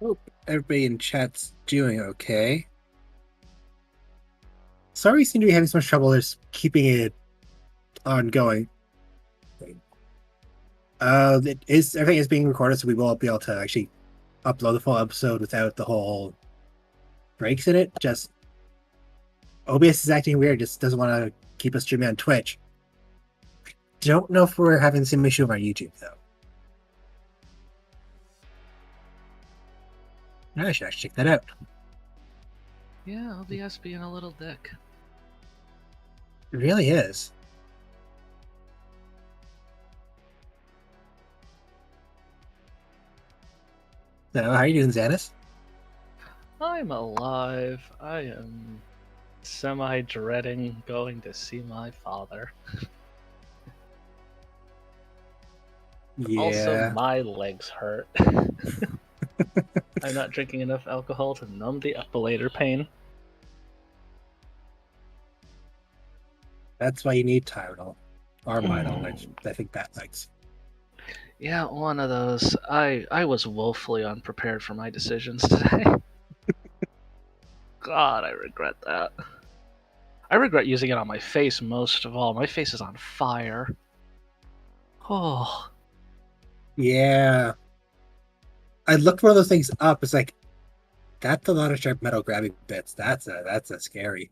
Hope everybody in chat's doing okay. Sorry, we seem to be having so much trouble just keeping it ongoing. Everything is being recorded, so we will be able to actually upload the full episode without the whole breaks in it. Just OBS is acting weird, just doesn't want to keep us streaming on Twitch. Don't know if we're having the same issue on our YouTube though. I should actually check that out. Yeah, OBS being a little dick. It really is. So, how are you doing, Xanis? I'm alive. I am semi-dreading going to see my father. Yeah. Also, my legs hurt. I'm not drinking enough alcohol to numb the epilator pain. That's why you need Tylenol. Or Midol, which I think Bat likes. Yeah, one of those. I was woefully unprepared for my decisions today. God, I regret that. I regret using it on my face most of all. My face is on fire. Oh. Yeah. I looked one of those things up. It's like, that's a lot of sharp metal grabbing bits. That's a scary.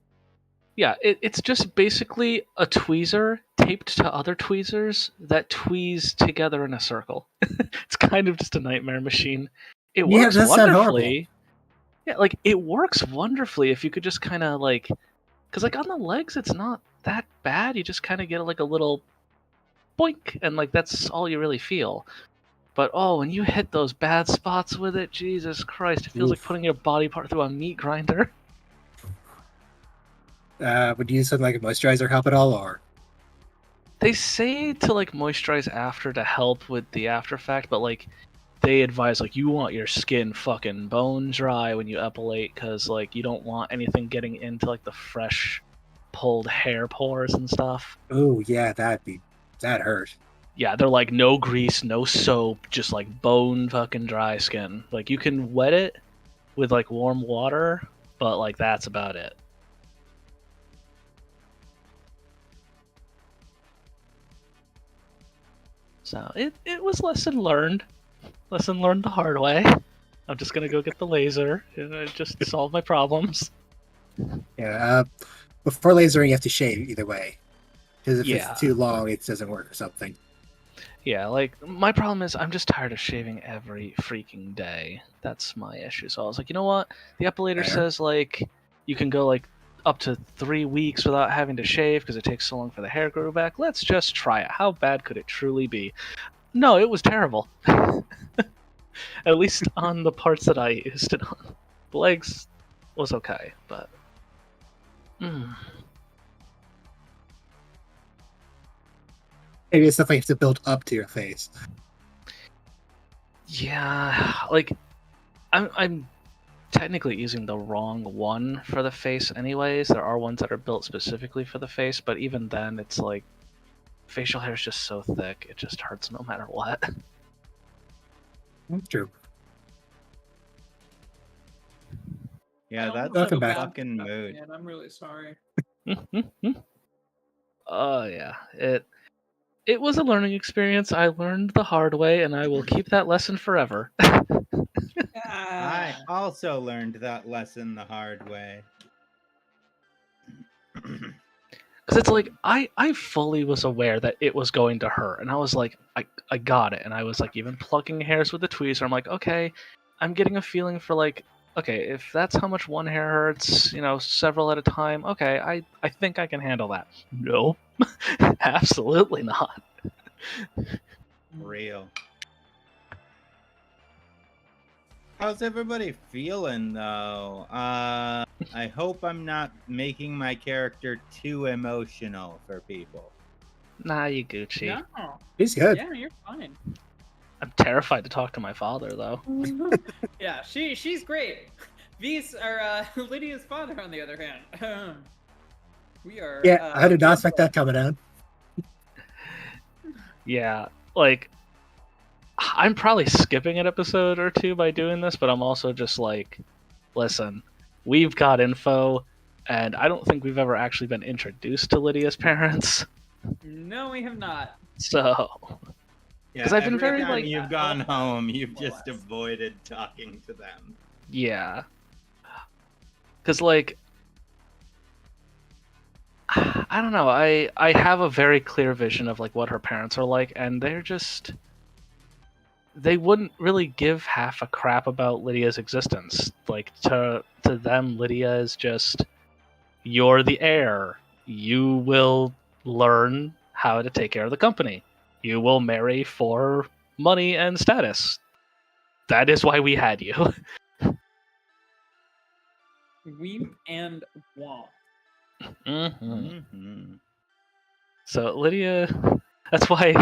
Yeah, it's just basically a tweezer taped to other tweezers that tweeze together in a circle. It's kind of just a nightmare machine. It works wonderfully. Yeah, like it works wonderfully if you could just kind of like, because like on the legs it's not that bad. You just kind of get like a little boink, and like that's all you really feel. But oh, when you hit those bad spots with it, Jesus Christ, it feels like putting your body part through a meat grinder. Would you use something like a moisturizer help at all, or? They say to like moisturize after to help with the after effect, but like they advise like you want your skin fucking bone dry when you epilate, because like you don't want anything getting into like the fresh pulled hair pores and stuff. Oh yeah, that hurt. Yeah, they're like no grease, no soap, just like bone fucking dry skin. Like you can wet it with like warm water, but like that's about it. So it was lesson learned. Lesson learned the hard way. I'm just gonna go get the laser and just solve my problems. Yeah, before lasering you have to shave either way. Because if it's too long, it doesn't work or something. Yeah, like, my problem is I'm just tired of shaving every freaking day. That's my issue. So I was like, you know what? The epilator says, like, you can go, like, up to 3 weeks without having to shave because it takes so long for the hair to grow back. Let's just try it. How bad could it truly be? No, it was terrible. At least on the parts that I used it on. The legs was okay, but... Maybe it's stuff I have to build up to your face. Yeah, like, I'm technically using the wrong one for the face anyways. There are ones that are built specifically for the face, but even then, it's like, facial hair is just so thick, it just hurts no matter what. That's true. Yeah, that's a fucking mood. Man, I'm really sorry. Oh yeah, it was a learning experience. I learned the hard way, and I will keep that lesson forever. I also learned that lesson the hard way. Because it's like, I fully was aware that it was going to hurt, and I was like, I got it. And I was like, even plucking hairs with the tweezer, I'm like, okay, I'm getting a feeling for like, okay, if that's how much one hair hurts, you know, several at a time, okay, I think I can handle that. No, absolutely not. Real. How's everybody feeling, though? I hope I'm not making my character too emotional for people. Nah, you Gucci. No. He's good. Yeah, you're fine. I'm terrified to talk to my father, though. Yeah, she's great. Lydia's father, on the other hand. We are... Yeah, I did not expect that coming out. Yeah, like... I'm probably skipping an episode or two by doing this, but I'm also just like, listen, we've got info, and I don't think we've ever actually been introduced to Lydia's parents. No, we have not. So, Yeah, I've been every very time like, you've gone home, you've just avoided talking to them. yeah, because like, I don't know, I have a very clear vision of like what her parents are like, and they wouldn't really give half a crap about Lydia's existence. Like to them, Lydia is just, you're the heir. You will learn how to take care of the company. You will marry for money and status. That is why we had you. Weep and womp. So Lydia, that's why.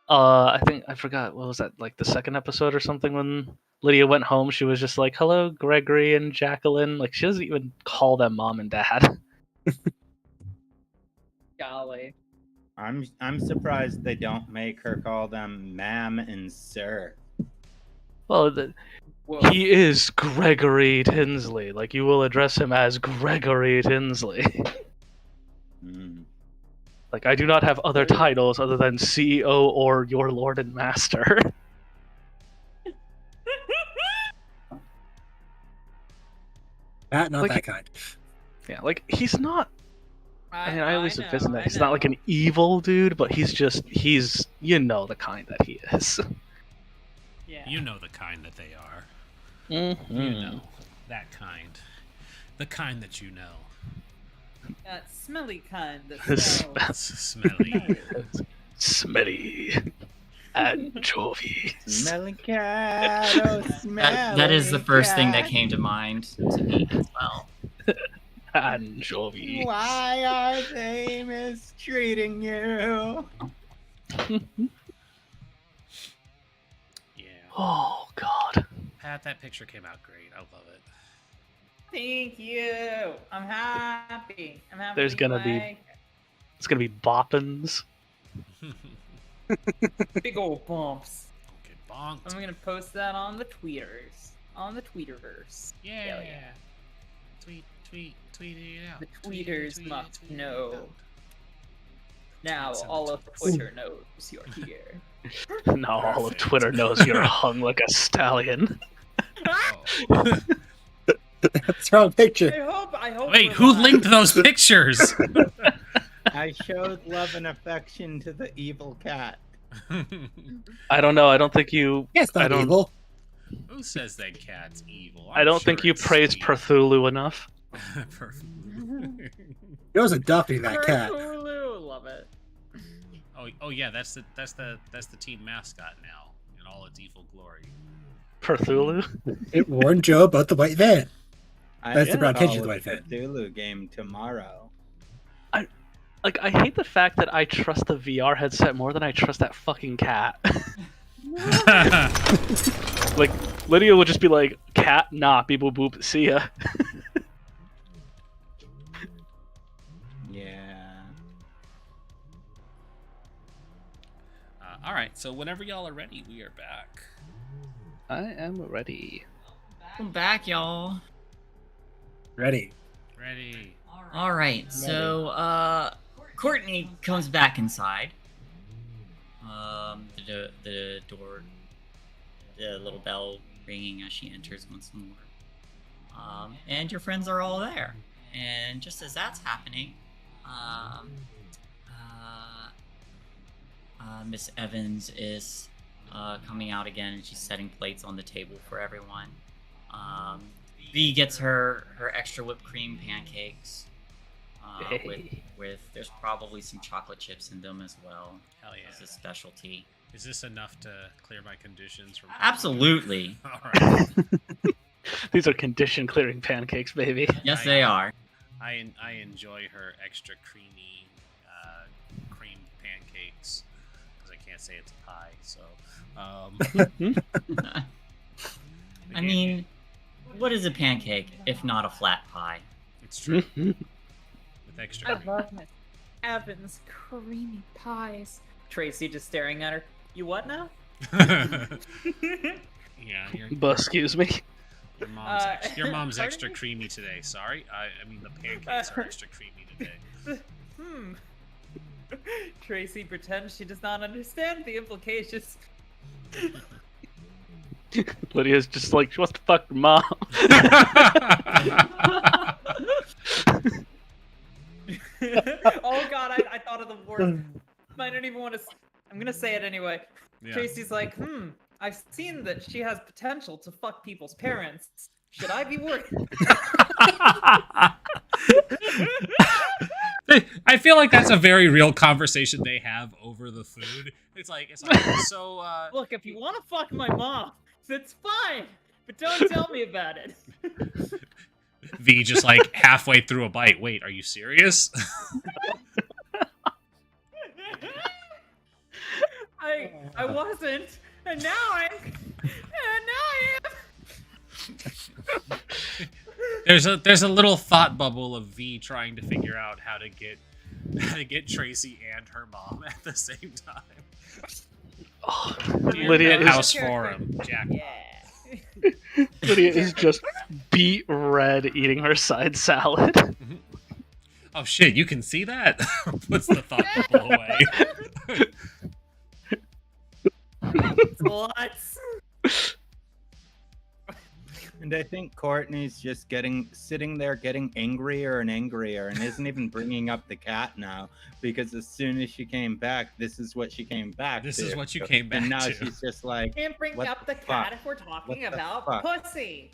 I think I forgot, what was that, like the second episode or something, when Lydia went home. She was just like, "Hello, Gregory and Jacqueline." Like she doesn't even call them mom and dad. Golly. I'm surprised they don't make her call them ma'am and sir. Well, Whoa. he is Gregory Tinsley. Like you will address him as Gregory Tinsley. Like I do not have other titles other than CEO or your Lord and Master. Not like, that kind. Yeah, like he's not. I mean, I always envision that he's know. not like an evil dude, but he's you know the kind that he is. Yeah. You know the kind that they are. Mm-hmm. You know that kind. The kind that you know. That smelly kind that smells. Smelly. Smelly. Anchovy. Smelly cat, oh smelly That is the first thing that cat. came to mind to me as well. Anchovy. Why are they mistreating you? Yeah. Oh God. Pat, that picture came out great. I love it. Thank you. I'm happy. There's gonna be- It's gonna be boppins. big old bumps. Okay, bonked. I'm gonna post that on the tweeters. On the tweeterverse. Yeah. Hell yeah. Tweet it out. The Tweet tweeters it must out. know. Now Tweets on the all of tweets. Twitter knows you're here. Now all of Perfect. Twitter knows you're hung like a stallion. Oh. That's the wrong picture. I hope. Wait, we're who live. linked those pictures? I showed love and affection to the evil cat. I don't know. I don't think you. Yeah, it's I not don't- evil. Who says that cat's evil? I don't think you praised Perthulu enough. It was adopting that cat. Hulu, love it. Oh yeah, that's the team mascot now in all its evil glory. Perthulu. It warned Joe about the white van. I That's the brown install kitchen the white fan. Cthulhu game tomorrow. Like I hate the fact that I trust the VR headset more than I trust that fucking cat. Like Lydia would just be like, "Cat, nah, beep boop boop, see ya." Yeah. All right, so whenever y'all are ready, we are back. I am ready. Welcome back, y'all. Ready. Ready. All right, so Courtney comes back inside. The door, the little bell ringing as she enters once more. And your friends are all there. And just as that's happening, Miss Evans is coming out again, and she's setting plates on the table for everyone. V gets her extra whipped cream pancakes. With there's probably some chocolate chips in them as well. Hell yeah. It's a specialty. Is this enough to clear my conditions from? Absolutely. All right. These are condition clearing pancakes, baby. Yes, they are. I enjoy her extra creamy cream pancakes because I can't say it's a pie. So. I mean, what is a pancake if not a flat pie? It's true. With extra I cream. love Miss Evans creamy pies. Tracy just staring at her. You what now? Yeah, Excuse me. Your mom's extra creamy today. Sorry, I mean the pancakes are extra creamy today. Tracy pretends she does not understand the implications. Lydia's just like, what the fuck, mom? Oh god, I thought of the worst. I don't even want to. I'm gonna say it anyway. Yeah. Tracy's like, I've seen that she has potential to fuck people's parents. Should I be worried? I feel like that's a very real conversation they have over the food. It's like so. Look, if you want to fuck my mom, that's fine, but don't tell me about it. V just like halfway through a bite. Wait, are you serious? I wasn't, and now I am. There's a little thought bubble of V trying to figure out how to get Tracy and her mom at the same time. Oh, Lydia is house forum. Jack. Yeah. Lydia is just beet red eating her side salad. Oh shit! You can see that. Puts the thought bubble away. What? And I think Courtney's just sitting there getting angrier and angrier and isn't even bringing up the cat now, because as soon as she came back, this is what she came back to. This is what you came back and now to. She's just like, Can't bring what up the cat if we're talking about pussy.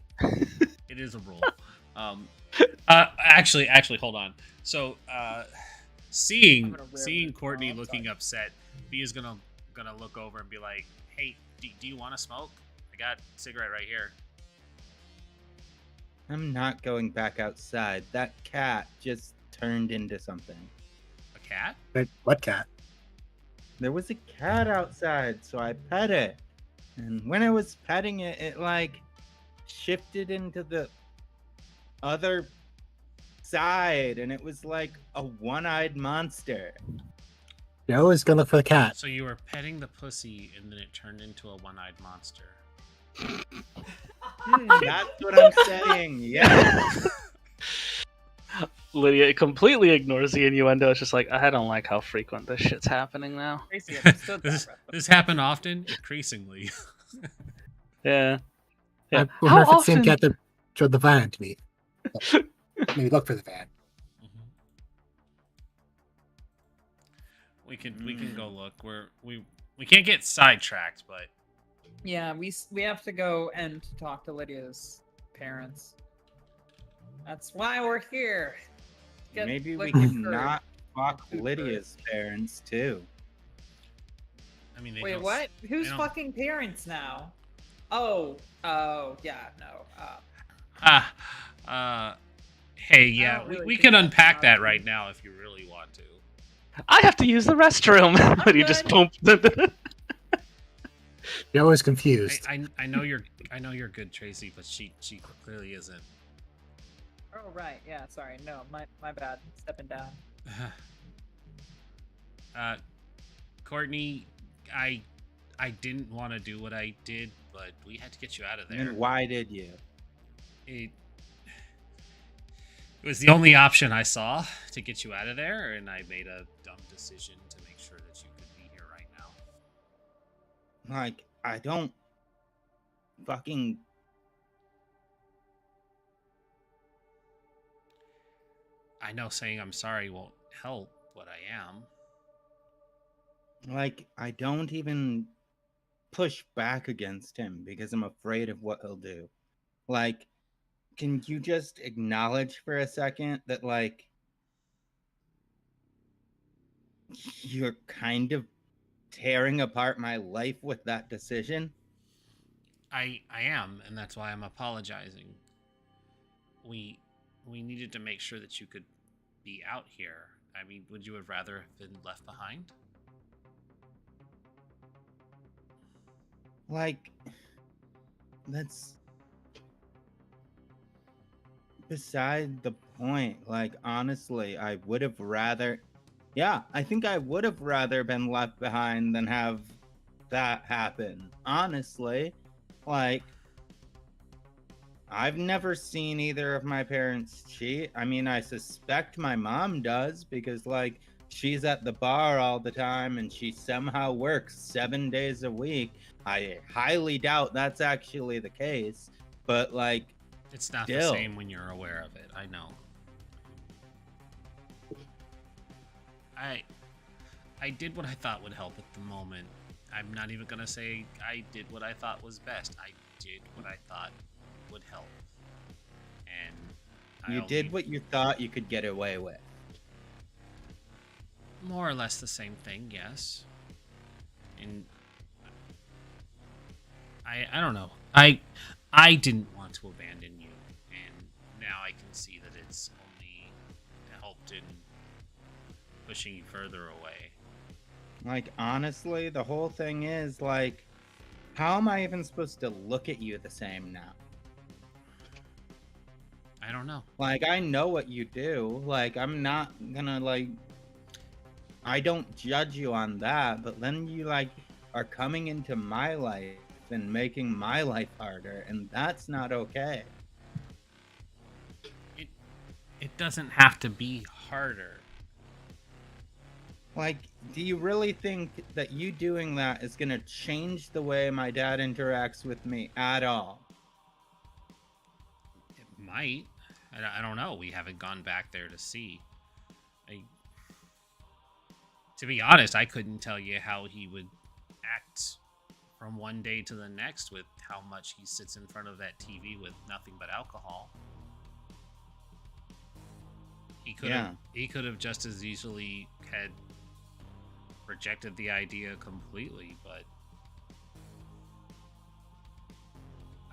It is a rule. Actually, hold on. So, seeing Courtney looking upset, B is gonna look over and be like, "Hey, do you want to smoke? I got a cigarette right here." I'm not going back outside. That cat just turned into something. A cat? What cat? There was a cat outside, so I pet it. And when I was petting it, it like shifted into the other side, and it was like a one-eyed monster. Joe is gonna look for the cat. So you were petting the pussy, and then it turned into a one-eyed monster. That's what I'm saying. Yeah. Lydia completely ignores the innuendo. It's just like, I don't like how frequent this shit's happening now. This happened often, increasingly. Yeah. I wonder if it's the same cat that showed the van to me. Maybe look for the van. We can go look. We can't get sidetracked, but yeah, we have to go and talk to Lydia's parents. That's why we're here. Maybe we can not fuck Lydia's parents too. I mean, wait, what? Who's fucking parents now? Oh, yeah, no. Hey, yeah, we can unpack that right now if you really want to. I have to use the restroom. But you just boom. You're always confused. I know you're good, Tracy, but she clearly isn't. Oh right, yeah. Sorry, no, my bad. Stepping down. Courtney, I didn't want to do what I did, but we had to get you out of there. And why did you? It was the only option I saw to get you out of there, and I made a dumb decision to make sure that you could be here right now. Like, I don't fucking... I know saying I'm sorry won't help, but I am. Like, I don't even push back against him because I'm afraid of what he'll do. Like, can you just acknowledge for a second that, like, you're kind of tearing apart my life with that decision? I am, and that's why I'm apologizing. We needed to make sure that you could be out here. I mean, would you have rather have been left behind? Like, that's beside the point. Like, honestly, I would have rather... Yeah, I think I would have rather been left behind than have that happen. Honestly, like, I've never seen either of my parents cheat. I mean, I suspect my mom does because, like, she's at the bar all the time and she somehow works 7 days a week. I highly doubt that's actually the case, but, like, it's not still. the same when you're aware of it. I know. I did what I thought would help at the moment. I'm not even gonna say I did what I thought was best. I did what I thought would help. And you did what you thought you could get away with. More or less the same thing, yes. And I don't know. I didn't want to abandon you, and now I can see that it's only helped in pushing you further away. Like, honestly, the whole thing is, like, how am I even supposed to look at you the same now? I don't know. Like, I know what you do. Like, I'm not gonna, like, I don't judge you on that, but then you, like, are coming into my life and making my life harder, and that's not okay. It doesn't have to be harder. Like, do you really think that you doing that is gonna change the way my dad interacts with me at all? It might. I don't know. We haven't gone back there to see. To be honest, I couldn't tell you how he would act from one day to the next with how much he sits in front of that TV with nothing but alcohol. He could have just as easily had rejected the idea completely, but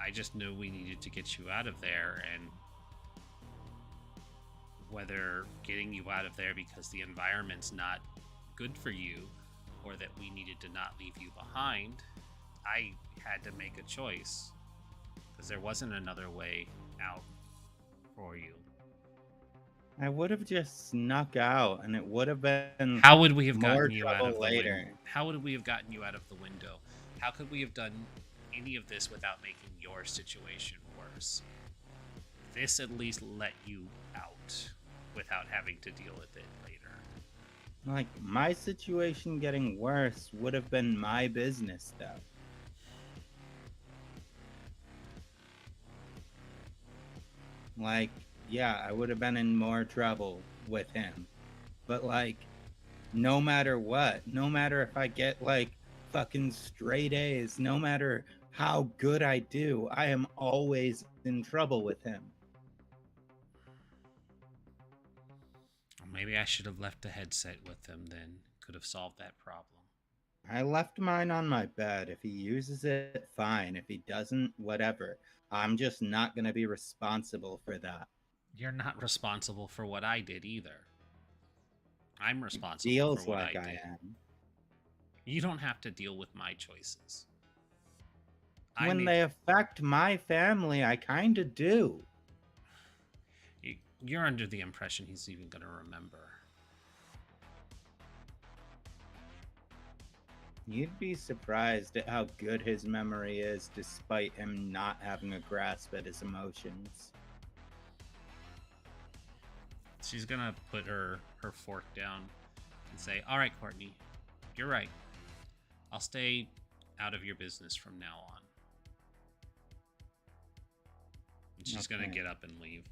I just knew we needed to get you out of there, and whether getting you out of there because the environment's not good for you or that we needed to not leave you behind, I had to make a choice because there wasn't another way out for you. I would have just snuck out, and it would have been. How would we have gotten you out of the later? window? How would we have gotten you out of the window? How could we have done any of this without making your situation worse? This at least let you out without having to deal with it later. Like, my situation getting worse would have been my business, though. Like, yeah, I would have been in more trouble with him. But, like, no matter what, no matter if I get, like, fucking straight A's, no matter how good I do, I am always in trouble with him. Maybe I should have left the headset with him then. Could have solved that problem. I left mine on my bed. If he uses it, fine. If he doesn't, whatever. I'm just not going to be responsible for that. You're not responsible for what I did either. I'm responsible for what I did. I am. You don't have to deal with my choices. When they affect my family, I kind of do. You're under the impression he's even going to remember. You'd be surprised at how good his memory is, despite him not having a grasp at his emotions. She's going to put her fork down and say, all right, Courtney, you're right. I'll stay out of your business from now on. And she's going to get up and leave.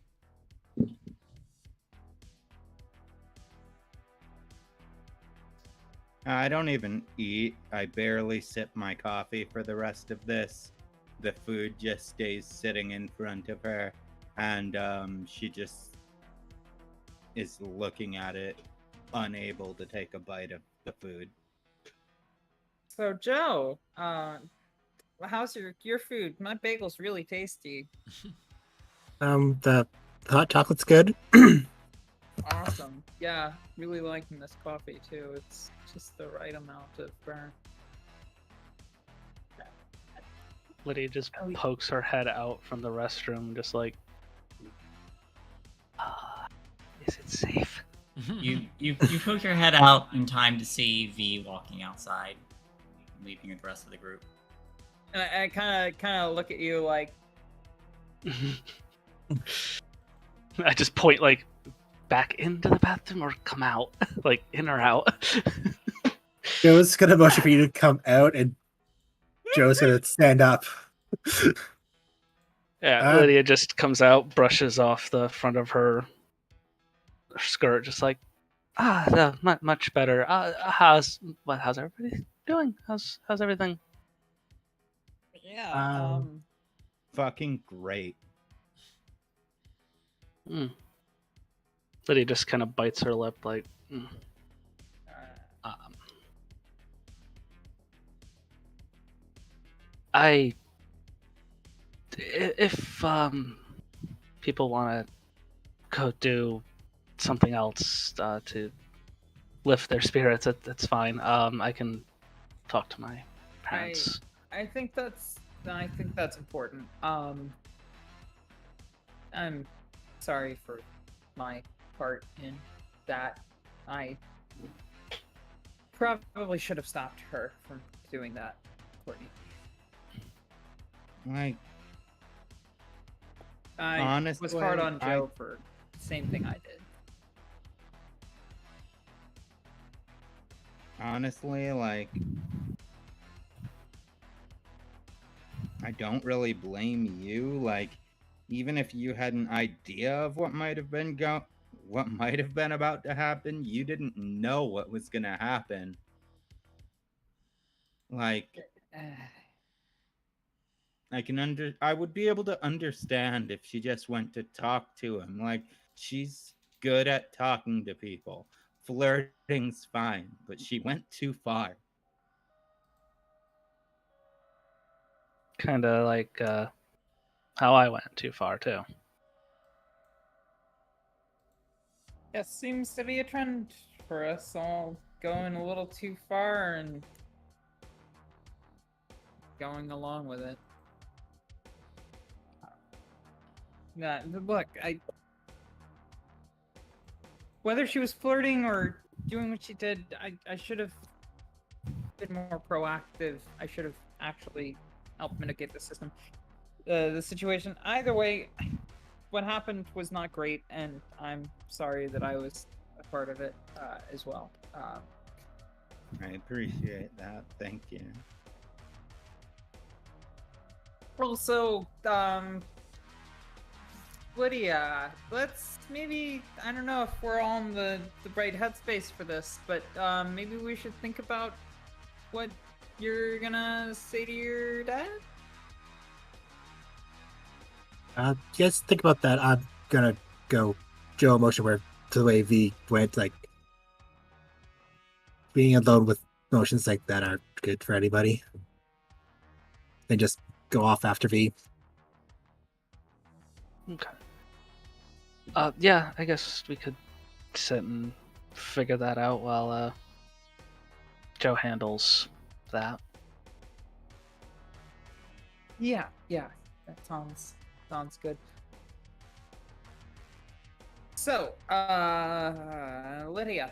I don't even eat. I barely sip my coffee for the rest of this. The food just stays sitting in front of her, and she just is looking at it, unable to take a bite of the food. So, Joe, how's your food? My bagel's really tasty. The hot chocolate's good. Awesome. Yeah, really liking this coffee too. It's just the right amount of burn. Lydia just pokes her head out from the restroom, just like, is it safe? You poke your head out in time to see V walking outside. leaving the rest of the group. And I kind of look at you like. I just point like back into the bathroom or come out, like in or out. Joe's gonna motion for you to come out, and Joe's gonna stand up. Yeah, Lydia just comes out, brushes off the front of her skirt, just like, no, much better. How's everybody doing? How's everything? Yeah. Fucking great. Lydia just kind of bites her lip, like, if people want to go do something else to lift their spirits, that's fine. I can talk to my parents. I think that's important. I'm sorry for my part in that. I probably should have stopped her from doing that, Courtney. Like, I honestly, was hard on Joe for the same thing I did. Honestly, like, I don't really blame you. Like, even if you had an idea of what might have been about to happen, you didn't know what was gonna happen. Like, I would be able to understand if she just went to talk to him. Like, she's good at talking to people. Flirting's fine, but she went too far. Kind of like how I went too far, too. Yes, seems to be a trend for us all, going a little too far and going along with it. Yeah, look, whether she was flirting or doing what she did, I should have been more proactive. I should have actually helped mitigate the situation. Either way, what happened was not great, and I'm sorry that I was a part of it as well. I appreciate that. Thank you. Also, Lydia, let's maybe, I don't know if we're all in the right headspace for this, but maybe we should think about what you're gonna say to your dad? Yes, think about that. I'm gonna go Joe motion where to the way V went, like, being alone with motions like that aren't good for anybody. And just go off after V. Okay. Yeah, I guess we could sit and figure that out while Joe handles that. Yeah, that sounds good. So, Lydia,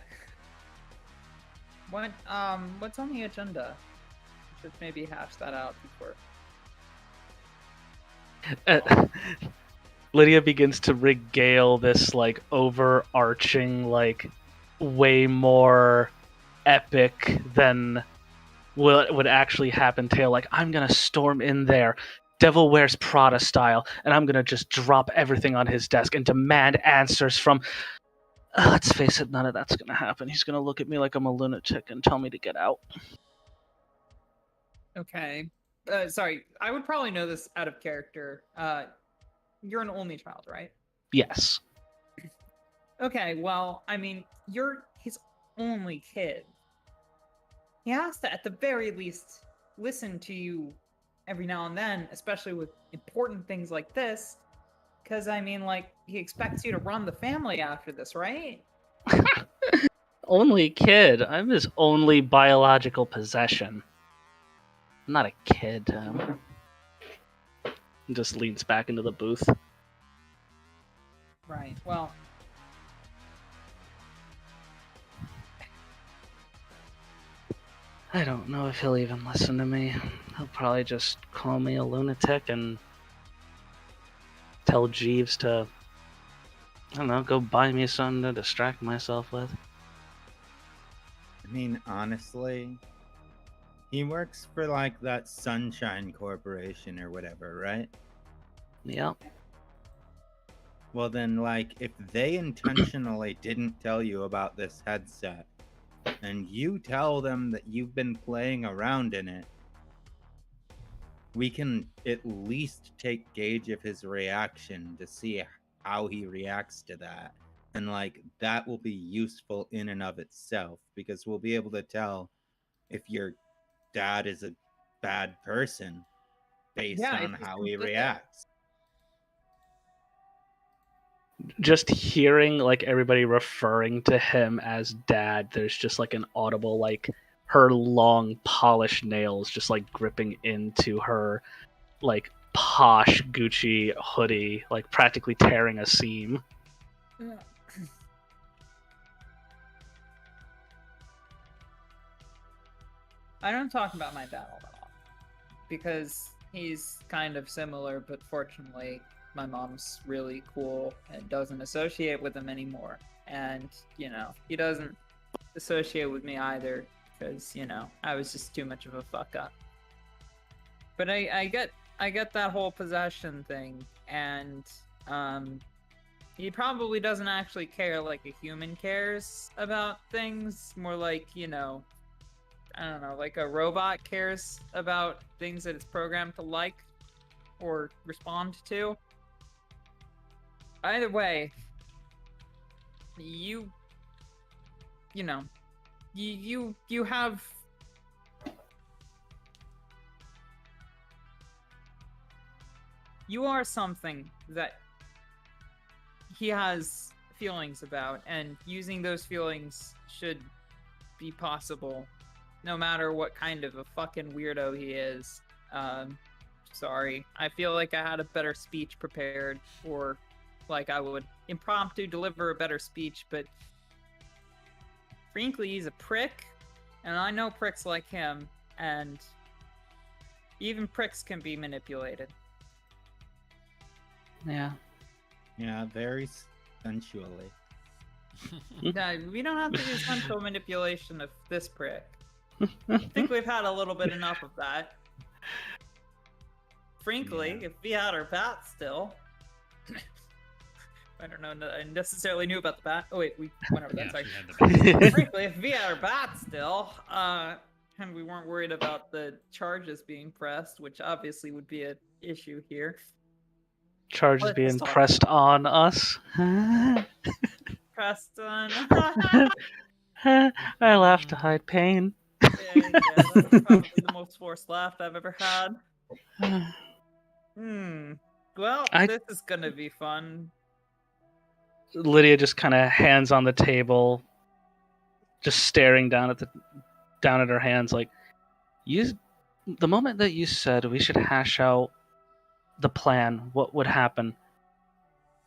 what's on the agenda? We should maybe hash that out before. Lydia begins to regale this, like, overarching, like, way more epic than what would actually happen tale. Like, I'm gonna storm in there, Devil Wears Prada style, and I'm gonna just drop everything on his desk and demand answers from... let's face it, none of that's gonna happen. He's gonna look at me like I'm a lunatic and tell me to get out. Okay. Sorry, I would probably know this out of character. You're an only child, right? Yes. Okay, well, I mean, you're his only kid. He has to, at the very least, listen to you every now and then, especially with important things like this. Because, I mean, like, he expects you to run the family after this, right? Only kid. I'm his only biological possession. I'm not a kid. He just leans back into the booth. Right, well... I don't know if he'll even listen to me. He'll probably just call me a lunatic and tell Jeeves to, I don't know, go buy me something to distract myself with. I mean, honestly, he works for like that Sunshine Corporation or whatever, right? Yep. Well, then, like, if they intentionally didn't tell you about this headset, and you tell them that you've been playing around in it, we can at least take gauge of his reaction to see how he reacts to that. And, like, that will be useful in and of itself, because we'll be able to tell if your dad is a bad person based on how he reacts. Just hearing like everybody referring to him as dad, there's just like an audible like her long polished nails just like gripping into her like posh Gucci hoodie, like practically tearing a seam. I don't talk about my dad all that often because he's kind of similar, but fortunately my mom's really cool and doesn't associate with him anymore. And, you know, he doesn't associate with me either because, you know, I was just too much of a fuck up. But I get that whole possession thing, and he probably doesn't actually care like a human cares about things, more like, you know, I don't know, like a robot cares about things that it's programmed to like or respond to. Either way, you know, you have you are something that he has feelings about, and using those feelings should be possible no matter what kind of a fucking weirdo he is. Sorry. I feel like I had a better speech prepared, or like I would impromptu deliver a better speech, but frankly, he's a prick, and I know pricks like him, and even pricks can be manipulated. Yeah. Yeah, very sensually. No, we don't have to do sensual manipulation of this prick. I think we've had a little bit enough of that. Frankly, if we had our bat still... I don't know, I necessarily knew about the bat. Oh wait, we went over that, sorry. Frankly, if we had our bat still, and we weren't worried about the charges being pressed, which obviously would be an issue here. Charges being pressed on us. Pressed on. I laugh to hide pain. Yeah, that's probably the most forced laugh I've ever had. Well, this is gonna be fun. Lydia just kind of hands on the table, just staring down at her hands, like, the moment that you said we should hash out the plan, what would happen,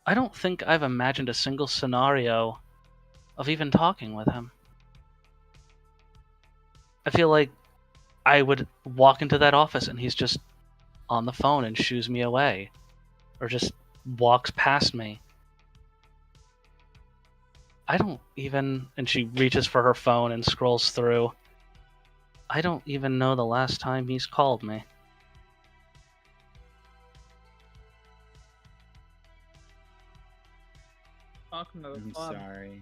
I don't think I've imagined a single scenario of even talking with him. I feel like I would walk into that office and he's just on the phone and shoos me away, or just walks past me. I don't even, and she reaches for her phone and scrolls through, I don't even know the last time he's called me. I'm sorry.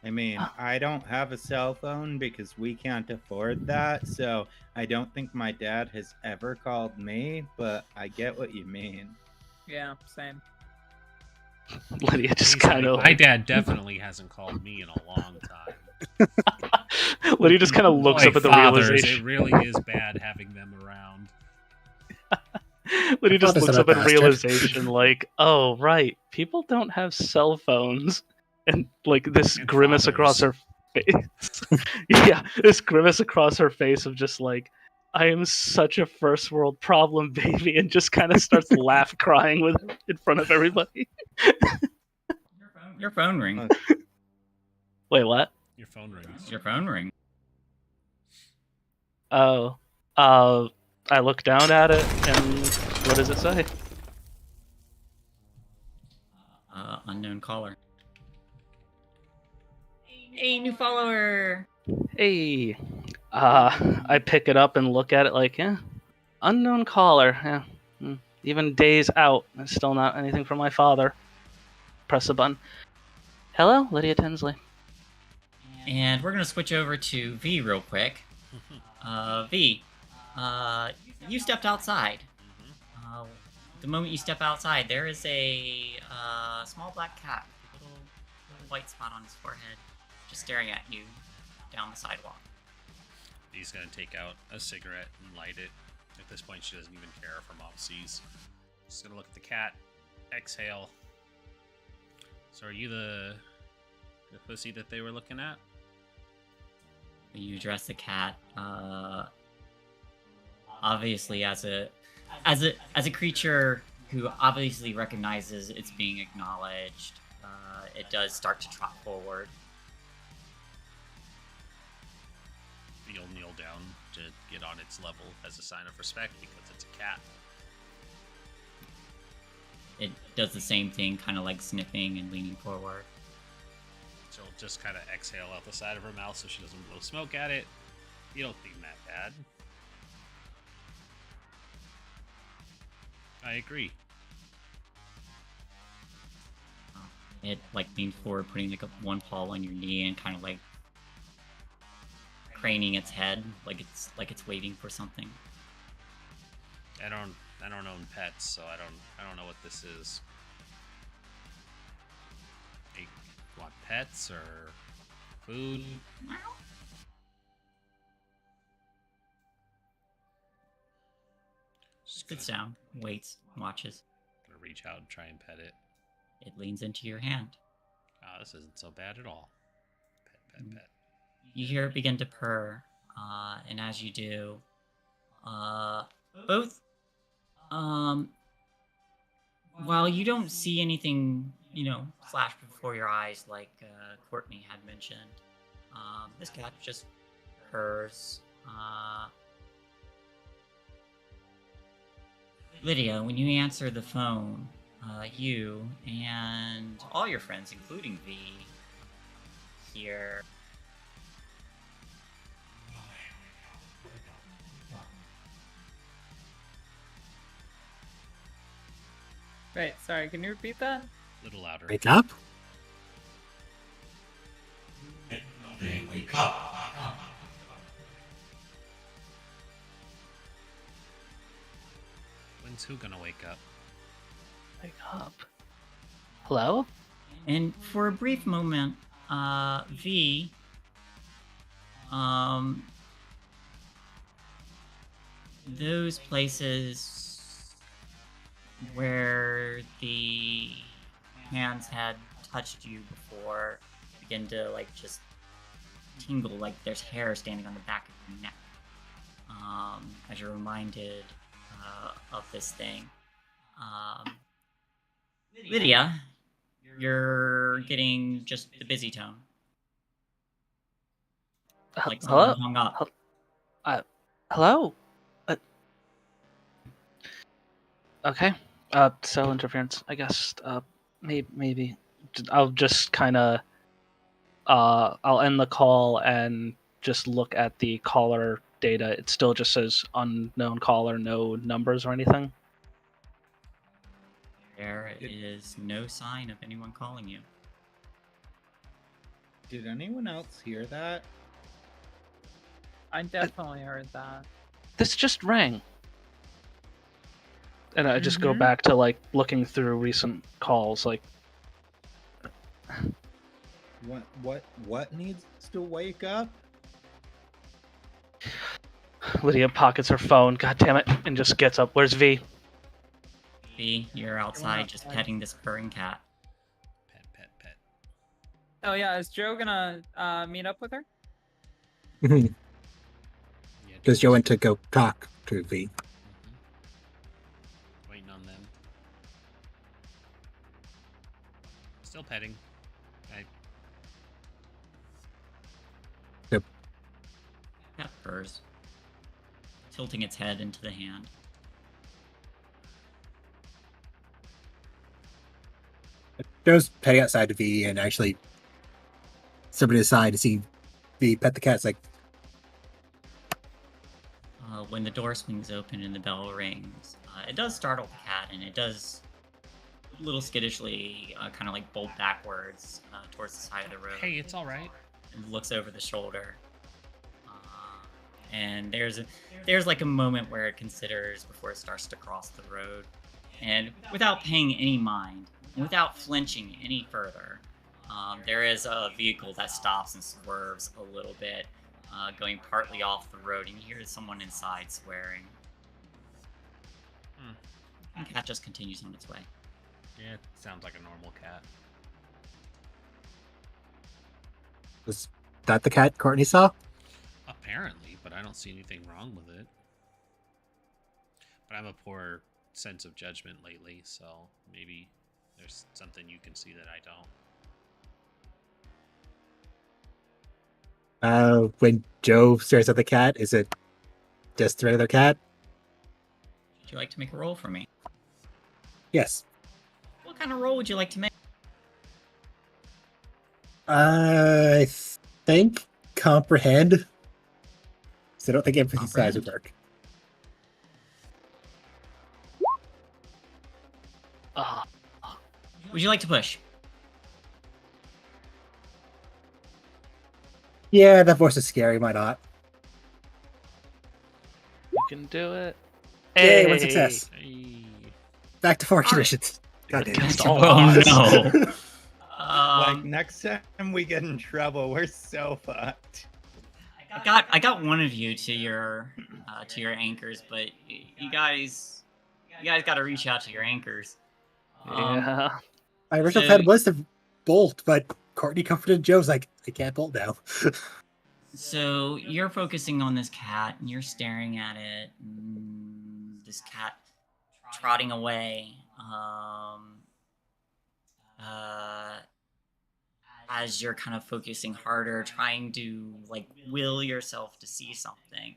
I mean, I don't have a cell phone because we can't afford that, so I don't think my dad has ever called me, but I get what you mean. Yeah, same. Lydia just kind of... My dad definitely hasn't called me in a long time. Lydia just kind of looks up at the realization. It really is bad having them around. Lydia just looks up at realization like, oh, right, people don't have cell phones. And like this and grimace across her face. Yeah, this grimace across her face of just like, I am such a first world problem, baby, and just kind of starts crying with in front of everybody. Your phone rings. Wait, what? Your phone rings. Your phone rings. Oh. I look down at it, and what does it say? Unknown caller. Hey, new follower! Hey. I pick it up and look at it like, yeah, unknown caller. Yeah. Even days out, there's still not anything from my father. Press the button. Hello, Lydia Tinsley. And we're gonna switch over to V real quick. V, you stepped outside. The moment you step outside, there is a small black cat, with a little white spot on his forehead, just staring at you down the sidewalk. He's gonna take out a cigarette and light it. At this point, she doesn't even care if her mom sees. Just gonna look at the cat, exhale. So, are you the pussy that they were looking at? You address the cat, obviously as a creature who obviously recognizes it's being acknowledged. It does start to trot forward. You'll kneel down to get on its level as a sign of respect because it's a cat. It does the same thing, kind of like sniffing and leaning forward. She'll just kind of exhale out the side of her mouth so she doesn't blow smoke at it. You don't think that bad. I agree. It like leans forward, putting like one paw on your knee and kind of like craning its head, like it's waiting for something. I don't own pets, so I don't know what this is. You want pets or food? Sits down, waits, watches. I'm gonna reach out and try and pet it. It leans into your hand. Oh, this isn't so bad at all. Pet. You hear it begin to purr, and as you do, both, while you don't see anything, flash before your eyes like Courtney had mentioned, this cat just purrs. Lydia, when you answer the phone, you and all your friends, including V, hear... Right, sorry, can you repeat that? A little louder. Wake up? Wake up! When's who gonna wake up? Wake up. Hello? And for a brief moment, V, those places where the hands had touched you before begin to just tingle, like there's hair standing on the back of your neck, as you're reminded of this thing. Lydia, you're getting just the busy tone. Like someone hung up. Hello? Okay. Cell interference, I guess. Maybe. I'll just kind of... I'll end the call and just look at the caller data. It still just says unknown caller, no numbers or anything. There is no sign of anyone calling you. Did anyone else hear that? I definitely heard that. This just rang. And I just go back to looking through recent calls, What needs to wake up? Lydia pockets her phone, god damn it, and just gets up. Where's V? V, you're outside just petting this purring cat. Pet. Oh yeah, is Joe gonna meet up with her? Because Joe went to go talk to V. Waiting on them. Still petting. Cat purrs. tilting its head into the hand. Joe's heading outside to V and actually somebody aside to see V pet the cat. It's like, When the door swings open and the bell rings, it does startle the cat, and it does a little skittishly kind of like bolt backwards towards the side of the road. Hey, it's all right. And looks over the shoulder. And there's like a moment where it considers before it starts to cross the road. And without paying any mind, without flinching any further, there is a vehicle that stops and swerves a little bit, going partly off the road, and you hear someone inside swearing. And the cat just continues on its way. Yeah, it sounds like a normal cat. was that the cat Courtney saw? Apparently, but I don't see anything wrong with it. But I have a poor sense of judgment lately, so maybe there's something you can see that I don't. When Joe stares at the cat, is it just a regular cat? Would you like to make a roll for me? Yes. What kind of roll would you like to make? I think comprehend. So I don't think empathy size would work. Would you like to push? Yeah, that voice is scary. Why not? You can do it. Yay, one success. Hey. Back to 4 Alright. conditions. God damn Against it. all Oh odds. no! Like next time we get in trouble, we're so fucked. I got one of you to your anchors, but you guys got to reach out to your anchors. Yeah. My original So- plan was to bolt, but Courtney comforted Joe's like, I can't bolt now. So you're focusing on this cat, and you're staring at it. This cat trotting away. As you're kind of focusing harder, trying to like will yourself to see something.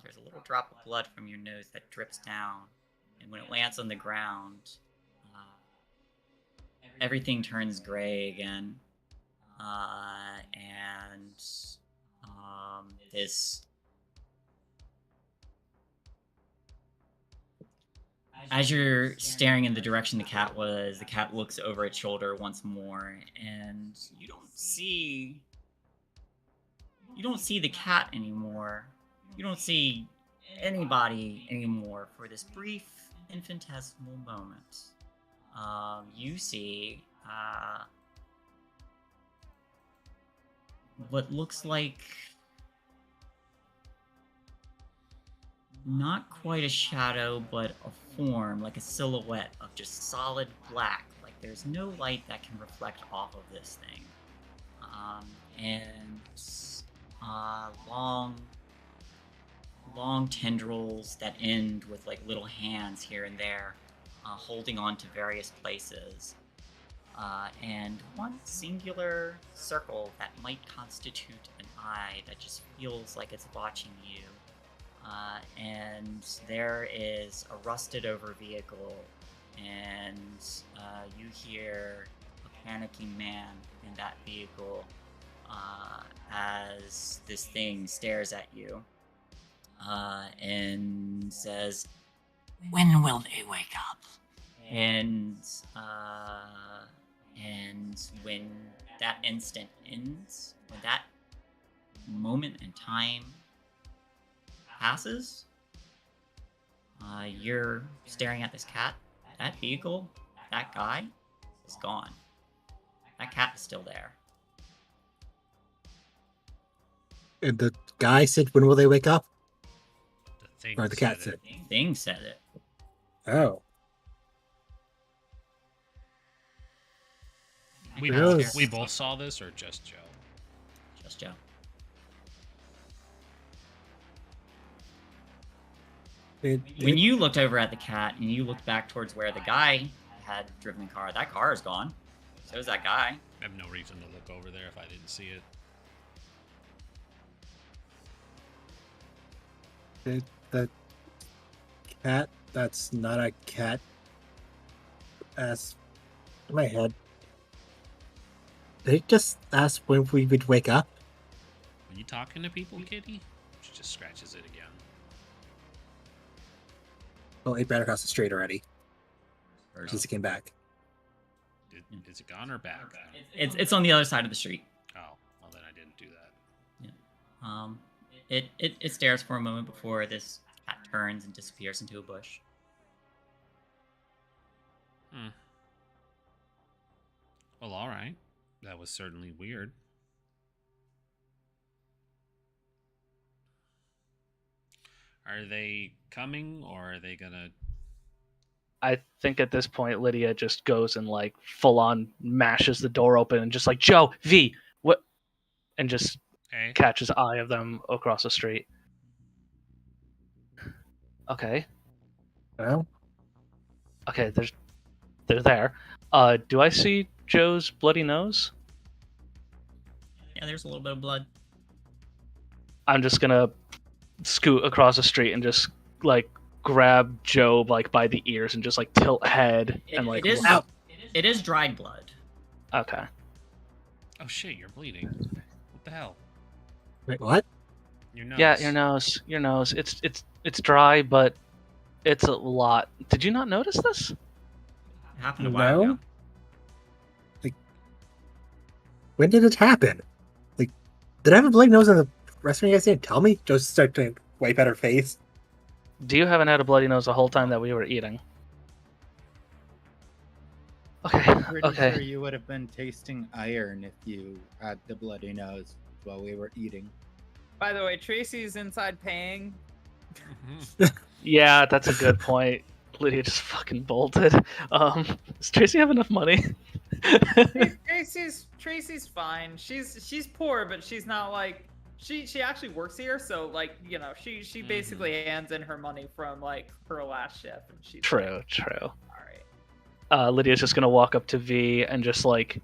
There's a little drop of blood from your nose that drips down, and when it lands on the ground, everything turns gray again, and this. As you're staring in the direction the cat was, the cat looks over its shoulder once more, and you don't see the cat anymore. You don't see anybody anymore for this brief infinitesimal moment. You see what looks like not quite a shadow, but a form, like a silhouette of just solid black. Like there's no light that can reflect off of this thing. And long tendrils that end with like little hands here and there, holding on to various places. And one singular circle that might constitute an eye that just feels like it's watching you. And there is a rusted over vehicle, and you hear a panicking man in that vehicle as this thing stares at you and says, "When will they wake up?" And when that instant ends, when that moment in time passes, you're staring at this cat. That vehicle, that guy, is gone. That cat is still there. And the guy said, when will they wake up? The thing Or the cat said said. it. Thing said it. Oh. We both saw this, or just Joe? Just Joe. When you looked over at the cat and you looked back towards where the guy had driven the car, that car is gone. So is that guy. I have no reason to look over there if I didn't see it. the cat that's not a cat asked in my head. Did it just ask when we would wake up? Are you talking to people, kitty? She just scratches it again. Well, it ran across the street already. Since it came back. Is it gone or back? It's on the other side of the street. Oh, well then I didn't do that. Yeah. It stares for a moment before this cat turns and disappears into a bush. Well, all right. That was certainly weird. Are they coming, or are they gonna... I think at this point, Lydia just goes and like full on mashes the door open and just like, Joe, V, what? And just catches eye of them across the street. Okay. Well. Okay, they're there. Do I see Joe's bloody nose? Yeah, there's a little bit of blood. I'm just gonna scoot across the street and just like grab Joe like by the ears and just like tilt head and like it is dried blood. Okay. Oh shit, you're bleeding. What the hell? Wait, what? Your nose. Yeah, your nose. It's dry, but it's a lot. Did you not notice this? It happened a while ago. Like, when did it happen? Like, did I have a bloody nose in the restaurant? You guys didn't tell me? Just start to wipe at her face. Do you haven't had a bloody nose the whole time that we were eating? Okay. Pretty sure you would have been tasting iron if you had the bloody nose while we were eating. By the way, Tracy's inside paying. Yeah, that's a good point. Lydia just fucking bolted. Does Tracy have enough money? Tracy's fine. She's poor, but she's not like she actually works here, so like, you know, she basically hands in her money from like her last shift. And she's True. All right. Lydia's just gonna walk up to V and just like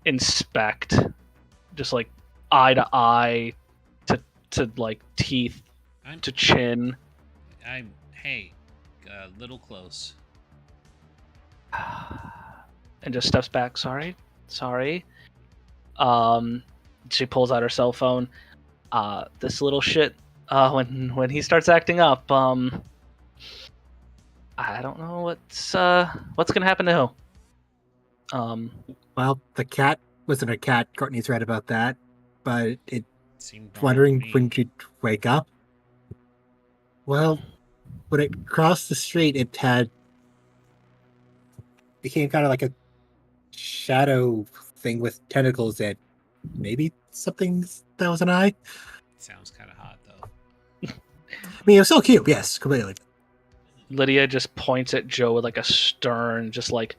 inspect, just like eye to eye, to like teeth, to chin. Hey, a little close. And just steps back. Sorry. She pulls out her cell phone. This little shit. When he starts acting up, I don't know what's gonna happen to who. Well, the cat wasn't a cat. Courtney's right about that, but it seemed wondering when she'd wake up. Well, when it crossed the street, it became kind of like a shadow thing with tentacles and maybe something that was an eye. Sounds kind of hot, though. I mean, it was so cute. Yes, completely. Lydia just points at Joe with like a stern, just like,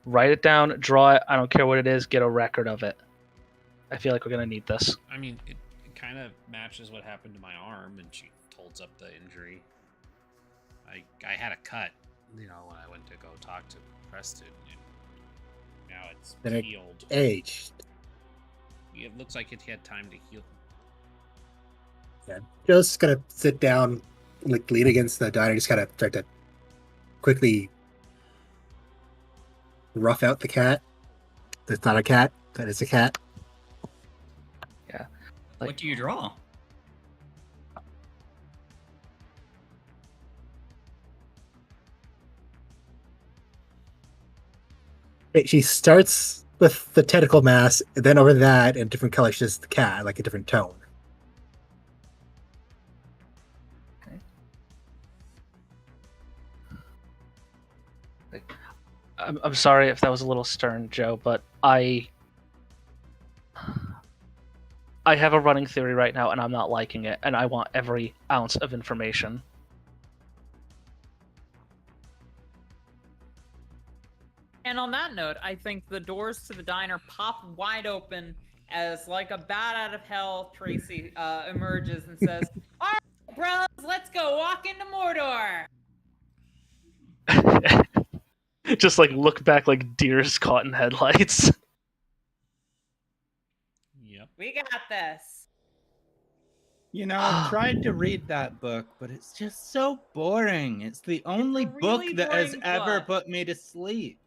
write it down, draw it. I don't care what it is. Get a record of it. I feel like we're gonna need this. I mean, it kind of matches what happened to my arm, and she holds up the injury. I had a cut, you know, when I went to go talk to Preston, and now it's healed. It aged. It looks like it had time to heal. Yeah, Joe's gonna sit down, like lean against the diner, just kind of try to quickly rough out the cat. That's not a cat. That is a cat. Yeah. What do you draw? She starts with the tentacle mass, and then over that, in different colors, just the cat, like a different tone. Okay. I'm sorry if that was a little stern, Joe, but I have a running theory right now, and I'm not liking it, and I want every ounce of information. And on that note, I think the doors to the diner pop wide open as, like a bat out of hell, Tracy emerges and says, "All right, bros, let's go walk into Mordor." Just like look back like deers caught in headlights. Yep. We got this. You know, I've tried to read that book, but it's just so boring. It's the only book really that has boring ever book. put me to sleep.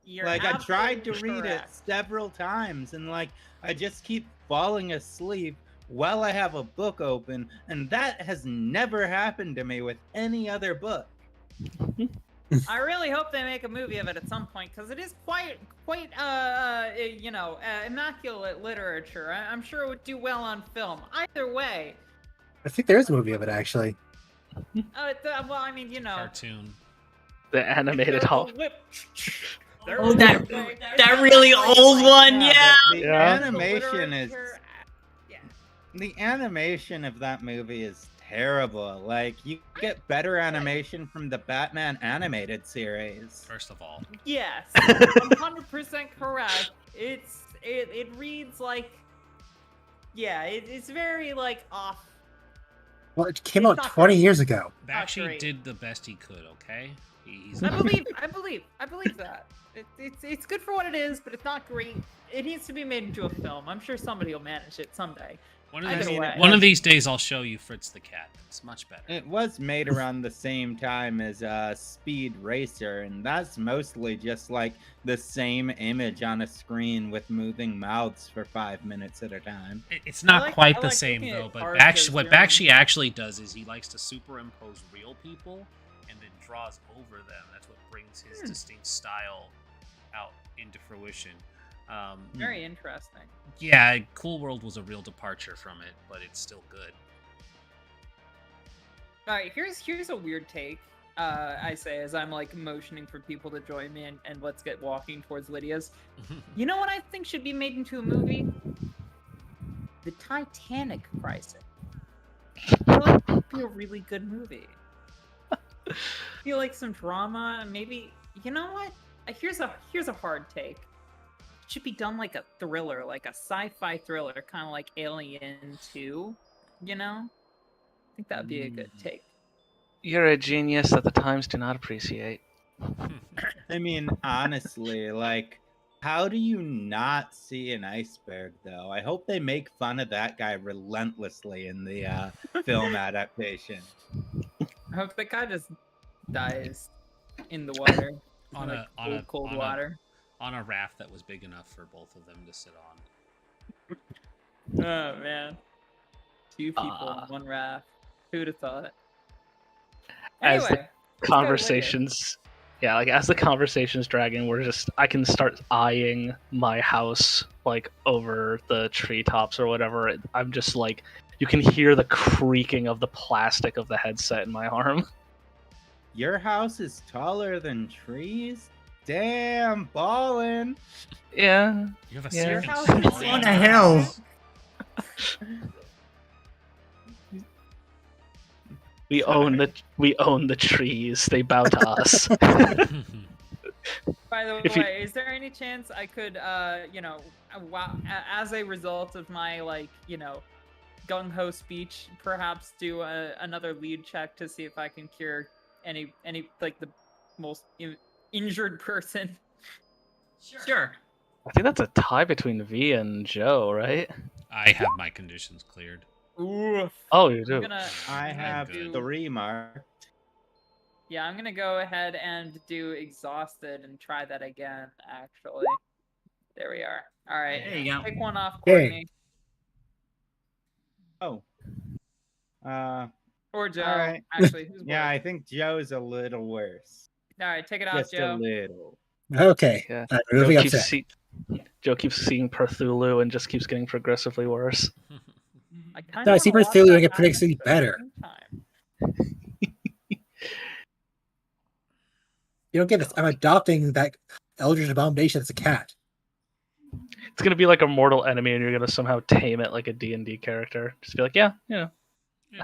You're Like, I tried to absolutely read it correct. several times, and like, I just keep falling asleep while I have a book open, and that has never happened to me with any other book. I really hope they make a movie of it at some point because it is quite immaculate literature. I'm sure it would do well on film. Either way, I think there is a movie of it actually. well, I mean, Cartoon. The animated Hall. Oh, that really old one, yeah. The Yeah. animation is the animation of that movie is terrible. Like, you get better animation from the Batman animated series. First of all, yes, 100% correct. It reads like, it's very like off. Well, it came It's out not 20 great. years ago. Bakshi great. did the best he could. Okay, he's I believe that. It's good for what it is, but it's not great. It needs to be made into a film. I'm sure somebody will manage it someday. One Either of way. these days, I'll show you Fritz the Cat. It's much better. It was made around the same time as Speed Racer, and that's mostly just like the same image on a screen with moving mouths for 5 minutes at a time. It's not I quite the like same looking though. at But art what as Bakshi actually does is he likes to superimpose real people and then draws over them. That's what brings his distinct style out into fruition. Very interesting. Yeah, Cool World was a real departure from it, but it's still good. All right, here's a weird take. I say as I'm like motioning for people to join me and let's get walking towards Lydia's. You know what I think should be made into a movie? The Titanic crisis. I feel like it would be a really good movie. I feel like some drama, maybe. You know what? Here's a hard take. It should be done like a thriller, like a sci-fi thriller, kind of like Alien 2. You know? I think that'd be a good take. You're a genius that the times do not appreciate. I mean, honestly, like, how do you not see an iceberg, though? I hope they make fun of that guy relentlessly in the film adaptation. I hope that guy just dies in the water. on cold a water. On a raft that was big enough for both of them to sit on. Oh man, 2 people on one raft. Who'd have thought? As Anyway, the conversations, as the conversations drag in, I can start eyeing my house like over the treetops or whatever. I'm just like, you can hear the creaking of the plastic of the headset in my arm. Your house is taller than trees? Damn, ballin'. Yeah. You have a Yeah. second How story. is What the hell? We own the trees. They bow to us. By the If you- way, is there any chance I could, as a result of my gung ho speech, perhaps do another lead check to see if I can cure any like the most injured person? Sure. I think that's a tie between V and Joe, right? I have my conditions cleared. Oof. Oh, you do. I have good. 3 marked. Yeah, I'm gonna go ahead and do exhausted and try that again. Actually, there we are. All right, There you go. pick one off, Hey. Courtney Oh. or Joe. All right. Actually, who's Yeah, I worse? think Joe's a little worse. All right, take it off, Just a Joe. little. Okay. Yeah. Moving Joe up keeps, to Joe keeps seeing Perthulu and just keeps getting progressively worse. I kind No, I of see Perthulu and get predictably better. You don't get this. I'm adopting that Eldritch Abomination as a cat. It's gonna be like a mortal enemy, and you're gonna somehow tame it like a D&D character. Just be like, I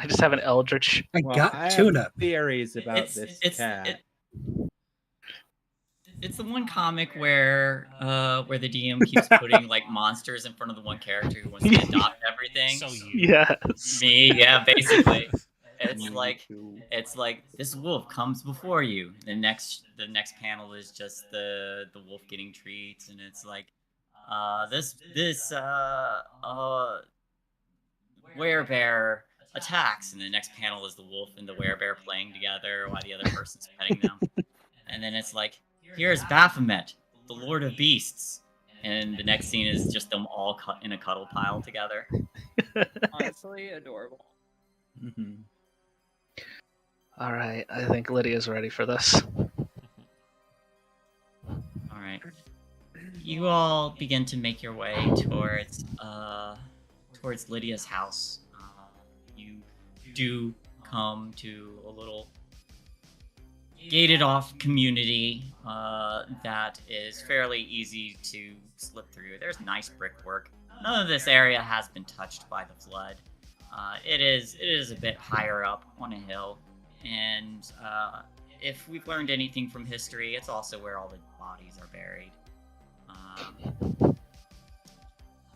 just have an Eldritch. I Well, got I have tuna. theories about this cat. It's the one comic where the DM keeps putting like monsters in front of the one character who wants to adopt everything. So you. Yes. Me, yeah, basically. It's Me like too. this wolf comes before you. The next panel is just the wolf getting treats, and it's like this werebear attacks, and the next panel is the wolf and the werebear playing together while the other person's petting them. And then it's like, here's Baphomet, the Lord of Beasts. And the next scene is just them all in a cuddle pile together. Honestly, adorable. Mm-hmm. All right, I think Lydia's ready for this. All right. You all begin to make your way towards Lydia's house. You do come to a little gated off community that is fairly easy to slip through. There's nice brickwork. None of this area has been touched by the flood. It is a bit higher up on a hill, and if we've learned anything from history, it's also where all the bodies are buried.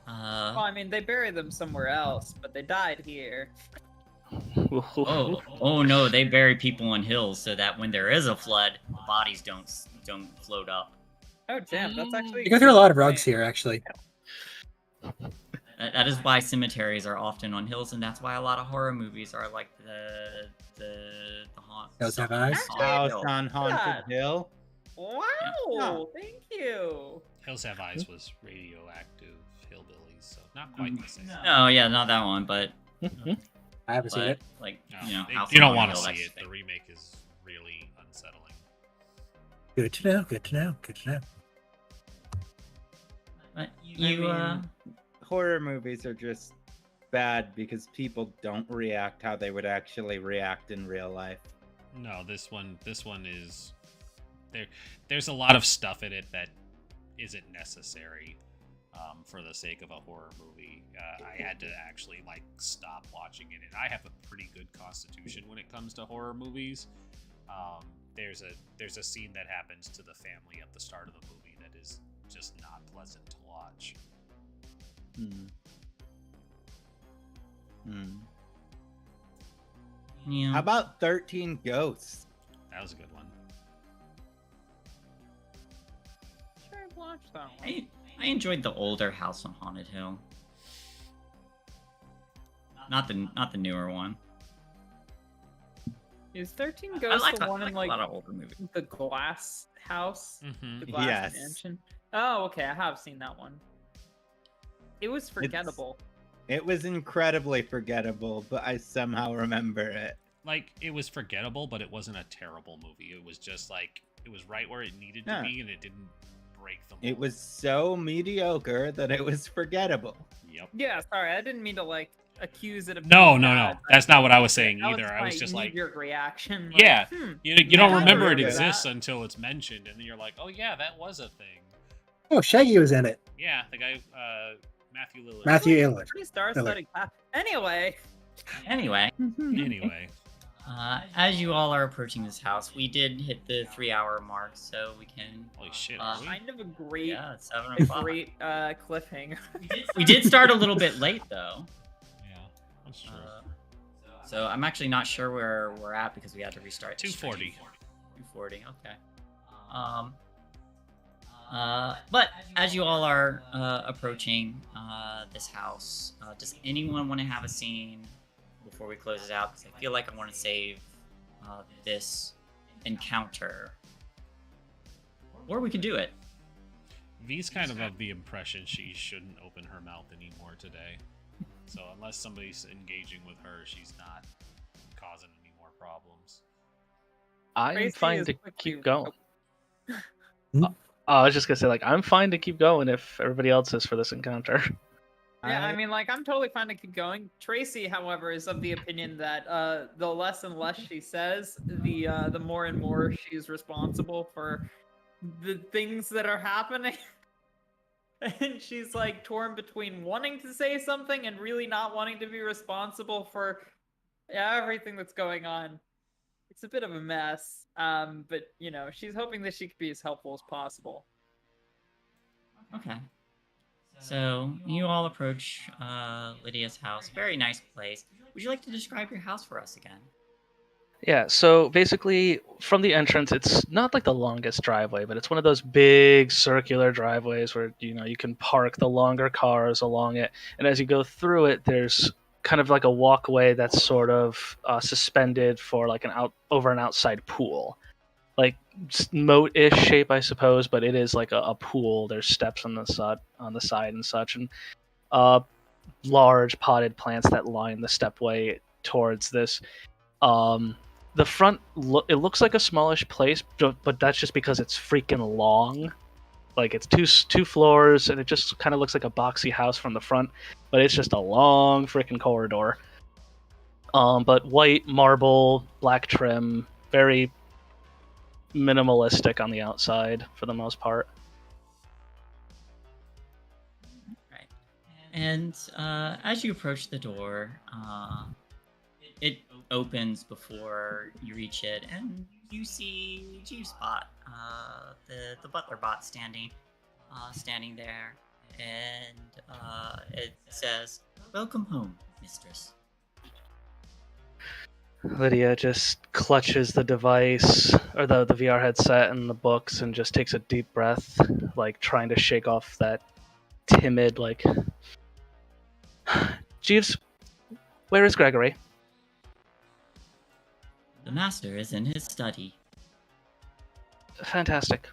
Well, I mean, they buried them somewhere else, but they died here. Oh no, they bury people on hills so that when there is a flood, the bodies don't float up. Oh damn, that's actually. You go through a lot of rugs here, actually. That is why cemeteries are often on hills, and that's why a lot of horror movies are like the haunt. Those have eyes. House on Haunted Hill. Wow, thank you. Hills Have Eyes was radioactive hillbillies, so not quite the same. No, yeah, not that one, but I haven't seen it. like No, you know, House you on don't want to Haunted see Hill, it. The remake is really unsettling. Good to know. Good to know. Good to know. But Horror movies are just bad because people don't react how they would actually react in real life. No, this one is there's a lot of stuff in it that isn't necessary for the sake of a horror movie. I had to actually stop watching it, and I have a pretty good constitution when it comes to horror movies. There's a scene that happens to the family at the start of the movie that is just not pleasant to watch. Yeah. How about 13 Ghosts? That was a good one. Sure, I've watched that one. I enjoyed the older House on Haunted Hill. Not the newer one. Is 13 Ghosts the one in a lot of older movies. the glass house? Mm-hmm. The glass Yes. mansion? Oh, okay, I have seen that one. It was forgettable. It was incredibly forgettable, but I somehow remember it. It was forgettable, but it wasn't a terrible movie. It was just it was right where it needed to be, and it didn't break the mold. It was so mediocre that it was forgettable. Yep. Yeah, sorry, I didn't mean to accuse it of No. being bad. That's not what I was saying That either. I was my just knee-jerk reaction. yeah. You don't I remember it remember exists that. until it's mentioned, and then you're like, oh yeah, that was a thing. Oh, Shaggy was in it. Yeah, the guy Matthew Lillard. Matthew Lillard. Pretty star-studded cast. Anyway. Anyway, Anyway, as you all are approaching this house, we did hit the 3-hour mark, so we can. holy shit. really? Kind of a great, Yeah, it's 7:05. great cliffhanger. We did start a little bit late though. Yeah, that's true. So I'm actually not sure where we're at because we had to restart. 240. 240. Okay. But as you all are approaching this house, does anyone want to have a scene before we close it out? Because I feel like I want to save this encounter, or we could do it. V's kind of the impression she shouldn't open her mouth anymore today. So unless somebody's engaging with her, she's not causing any more problems. I'm Tracy fine is to quickly- keep going. Hmm? I was just gonna say, I'm fine to keep going if everybody else is for this encounter. Yeah, I mean, I'm totally fine to keep going. Tracy, however, is of the opinion that the less and less she says, the more and more she's responsible for the things that are happening. And she's torn between wanting to say something and really not wanting to be responsible for everything that's going on. It's a bit of a mess, but she's hoping that she could be as helpful as possible. Okay. So you all approach Lydia's house. Very nice place. Would you like to describe your house for us again? Yeah, so basically, from the entrance, it's not the longest driveway, but it's one of those big circular driveways where, you can park the longer cars along it. And as you go through it, there's kind of like a walkway that's sort of suspended for like over an outside pool, like moat-ish shape, I suppose, but it is like a pool. There's steps on the side and such, and large potted plants that line the stepway towards this. The front, it looks like a smallish place, but that's just because it's freaking long. Like, it's two floors, and it just kind of looks like a boxy house from the front, but it's just a long freaking corridor. But white marble, black trim, very minimalistic on the outside for the most part. Right. And as you approach the door, it opens before you reach it, and you see G-Spot, the butler bot standing there, and it says, "Welcome home, mistress." Lydia just clutches the device, or the VR headset and the books, and just takes a deep breath, like trying to shake off that timid, like, Jeeves, where is Gregory? The master is in his study. Fantastic.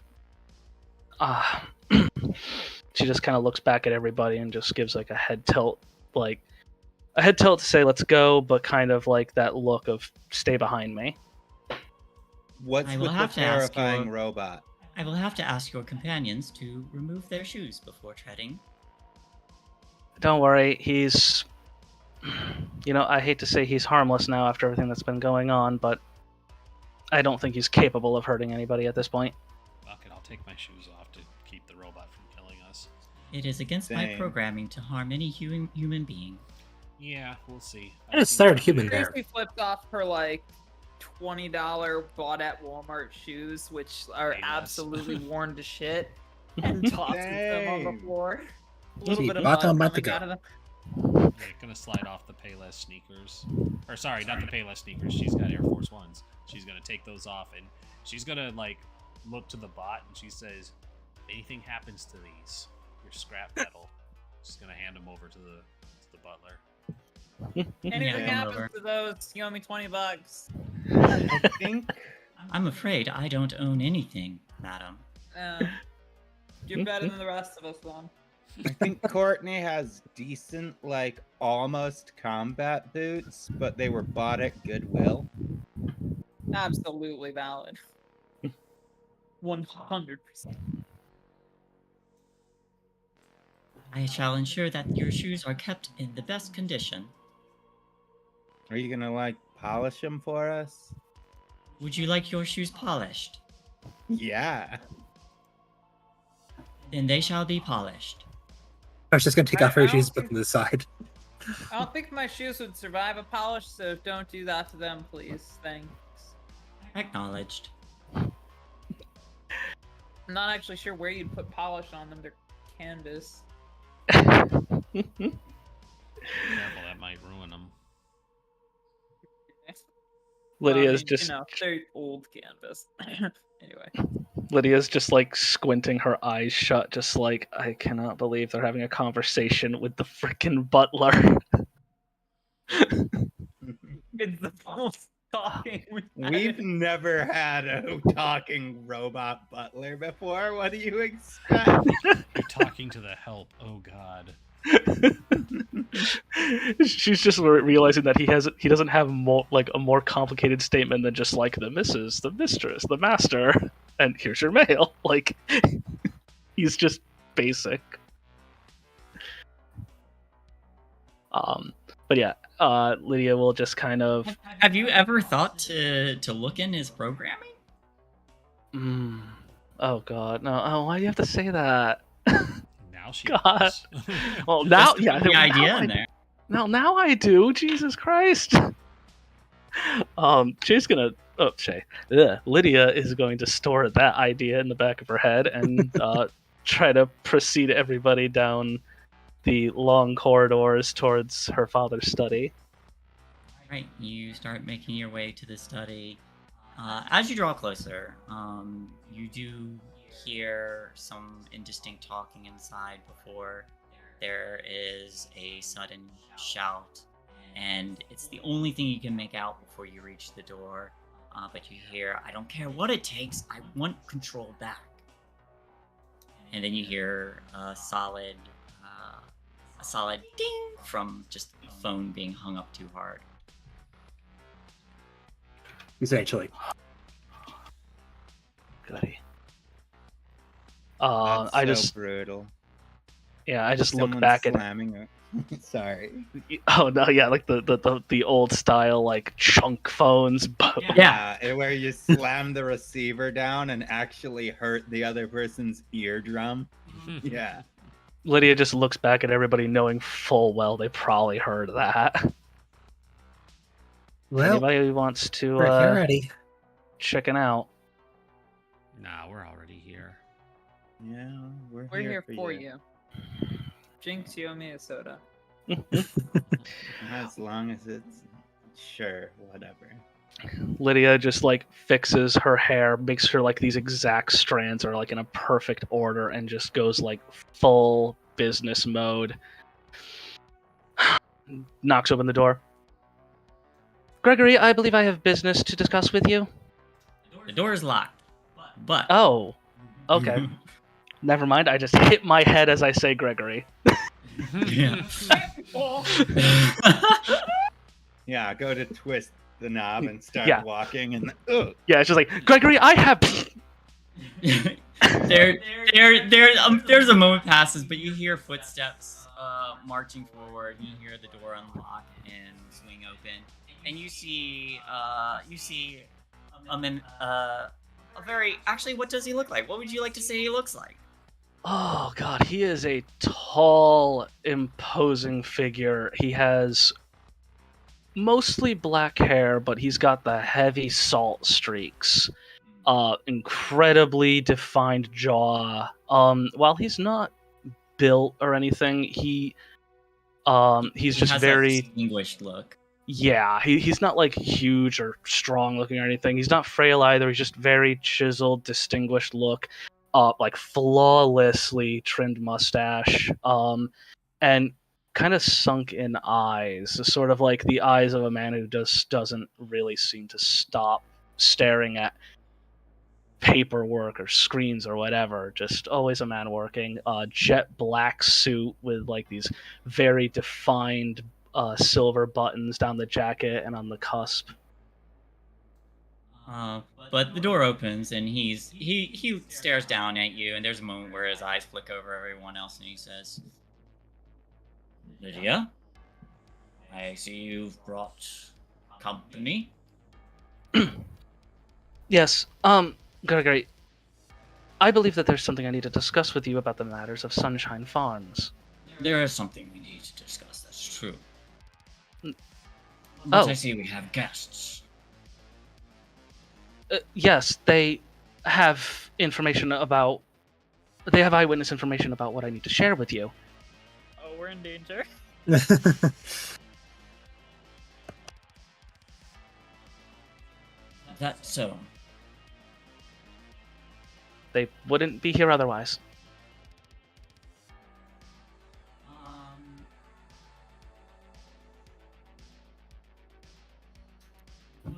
She just kind of looks back at everybody and just gives like a head tilt to say let's go, but kind of like that look of stay behind me. What's with the terrifying robot? I will have to ask your companions to remove their shoes before treading. Don't worry, he's... I hate to say he's harmless now after everything that's been going on, but I don't think he's capable of hurting anybody at this point. Fuck it, I'll take my shoes off to keep the robot from killing us. It is against my programming to harm any human being. Yeah, we'll see. I just started human there. Tracy flipped off her like $20 bought at Walmart shoes, which are absolutely worn to shit, and tosses them on the floor. A little bit of mud coming out of them. Yeah, gonna slide off the Payless sneakers. Or sorry, not the Payless sneakers. She's got Air Force Ones. She's gonna take those off, and she's gonna like look to the bot, and she says, "If anything happens to these, your scrap metal." She's gonna hand them over to the butler. Anything happens to those, you owe me $20. I think. I'm afraid I don't own anything, madam. You're better than the rest of us, then. I think Courtney has decent, like, almost combat boots, but they were bought at Goodwill. Absolutely valid. 100%. I shall ensure that your shoes are kept in the best condition. Are you gonna, like, polish them for us? Would you like your shoes polished? Yeah. Then they shall be polished. I was just gonna take off her shoes, put them to the side. I don't think my shoes would survive a polish, so don't do that to them, please. Thanks. Acknowledged. I'm not actually sure where you'd put polish on them. They're canvas. Careful, that might ruin them. Lydia's just... they're old canvas. Anyway. Lydia's just like squinting her eyes shut, just like, I cannot believe they're having a conversation with the freaking butler. It's the most talking We've never had a talking robot butler before. What do you expect? You're talking to the help. Oh god. She's just realizing that he doesn't have a more complicated statement than just like the missus, the mistress, the master, and here's your mail. Like, he's just basic. But yeah, Lydia will just kind of... Have you ever thought to look in his programming? Oh god, no. Oh, why do you have to say that? Now she God. does. Well, now, yeah, the idea in there. Now I do. Jesus Christ. Lydia is going to store that idea in the back of her head and try to precede everybody down the long corridors towards her father's study. Right, you start making your way to the study. As you draw closer, you do hear some indistinct talking inside before there is a sudden shout and it's the only thing you can make out before you reach the door. But you hear, "I don't care what it takes, I want control back." And then you hear a solid ding from just the phone being hung up too hard. Essentially. Goody. That's I so just brutal. I just look Someone back at slamming it. Sorry. Oh no, yeah, like the old style like chunk phones. Yeah, where you slam the receiver down and actually hurt the other person's eardrum. Yeah. Lydia just looks back at everybody knowing full well they probably heard that. Well, anybody who wants to we're here already. chicken out. Nah, we're already here. Yeah, we're here for you. Jinx, you owe me a soda. As long as it's sure, whatever. Lydia just like fixes her hair, makes sure like these exact strands are like in a perfect order, and just goes like full business mode. Knocks open the door. Gregory, I believe I have business to discuss with you. The door is locked, but Oh, okay. Never mind. I just hit my head as I say Gregory. yeah. Yeah, go to twist the knob and start Yeah. walking, and Yeah, it's just like Gregory. I have. There's a moment passes, but you hear footsteps marching forward. You hear the door unlock and swing open, and you see a very actually. What does he look like? What would you like to say he looks like? Oh god, he is a tall, imposing figure. He has mostly black hair, but he's got the heavy salt streaks. Incredibly defined jaw. While he's not built or anything, he's just has very a distinguished look. Yeah, he's not like huge or strong looking or anything. He's not frail either. He's just very chiseled, distinguished look. Like flawlessly trimmed mustache, and kind of sunk in eyes, sort of like the eyes of a man who doesn't really seem to stop staring at paperwork or screens or whatever. Just always a man working. Jet black suit with like these very defined silver buttons down the jacket and on the cusp. But the door opens and he stares down at you, and there's a moment where his eyes flick over everyone else and he says, "Lydia, I see you've brought company." Yes, Gregory, I believe that there's something I need to discuss with you about the matters of Sunshine Farms. There is something we need to discuss, that's true. But Oh. I see we have guests. Yes, they have information about... They have eyewitness information about what I need to share with you. Oh, we're in danger. That's so. They wouldn't be here otherwise.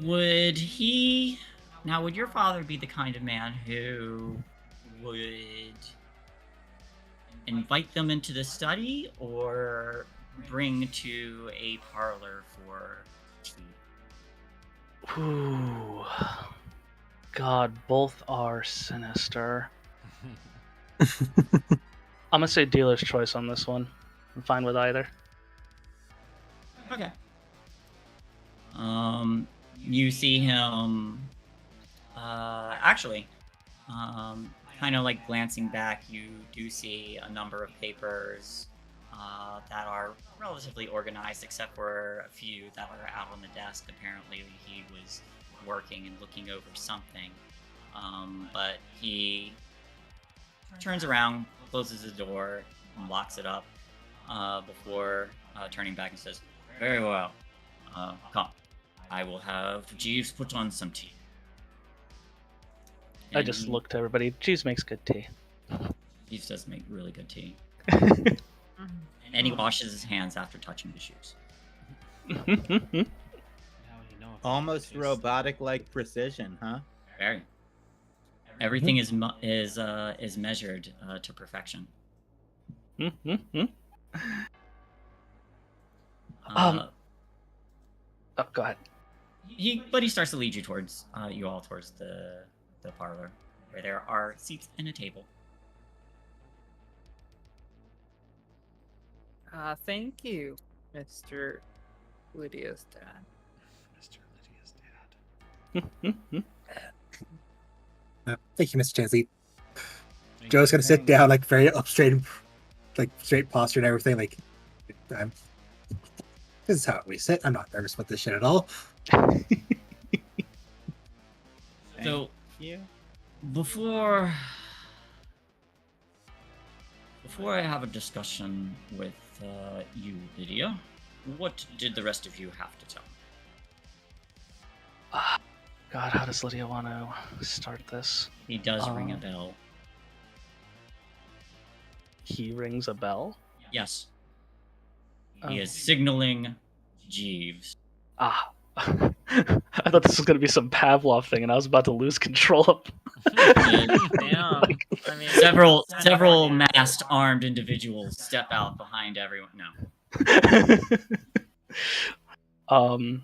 Would your father be the kind of man who would invite them into the study or bring to a parlor for tea? Ooh. God, both are sinister. I'm gonna say dealer's choice on this one. I'm fine with either. Okay. You see him, kind of like glancing back, you do see a number of papers that are relatively organized, except for a few that are out on the desk. Apparently he was working and looking over something. But he turns around, closes the door, and locks it up before turning back and says, "Very well. Come. I will have Jeeves put on some tea." I just look to everybody. Jeeves makes good tea. Jeeves does make really good tea. And he washes his hands after touching the shoes. Almost robotic-like precision, huh? Very. Everything is measured to perfection. Oh, go ahead. He starts to lead you towards you all towards the parlor, where there are seats and a table. Thank you, Mr. Lydia's dad. Mr. Lydia's dad. Thank you, Mr. Chansey. Joe's gonna sit down, like very up, straight posture and everything. Like, this is how we sit. I'm not nervous about this shit at all. So, before I have a discussion with you, Lydia, what did the rest of you have to tell me? God, how does Lydia want to start this? He does ring a bell. He rings a bell? Yes. He is signaling Jeeves. Ah. I thought this was going to be some Pavlov thing, and I was about to lose control. Damn. I mean, several masked, armed individuals step out behind everyone. No.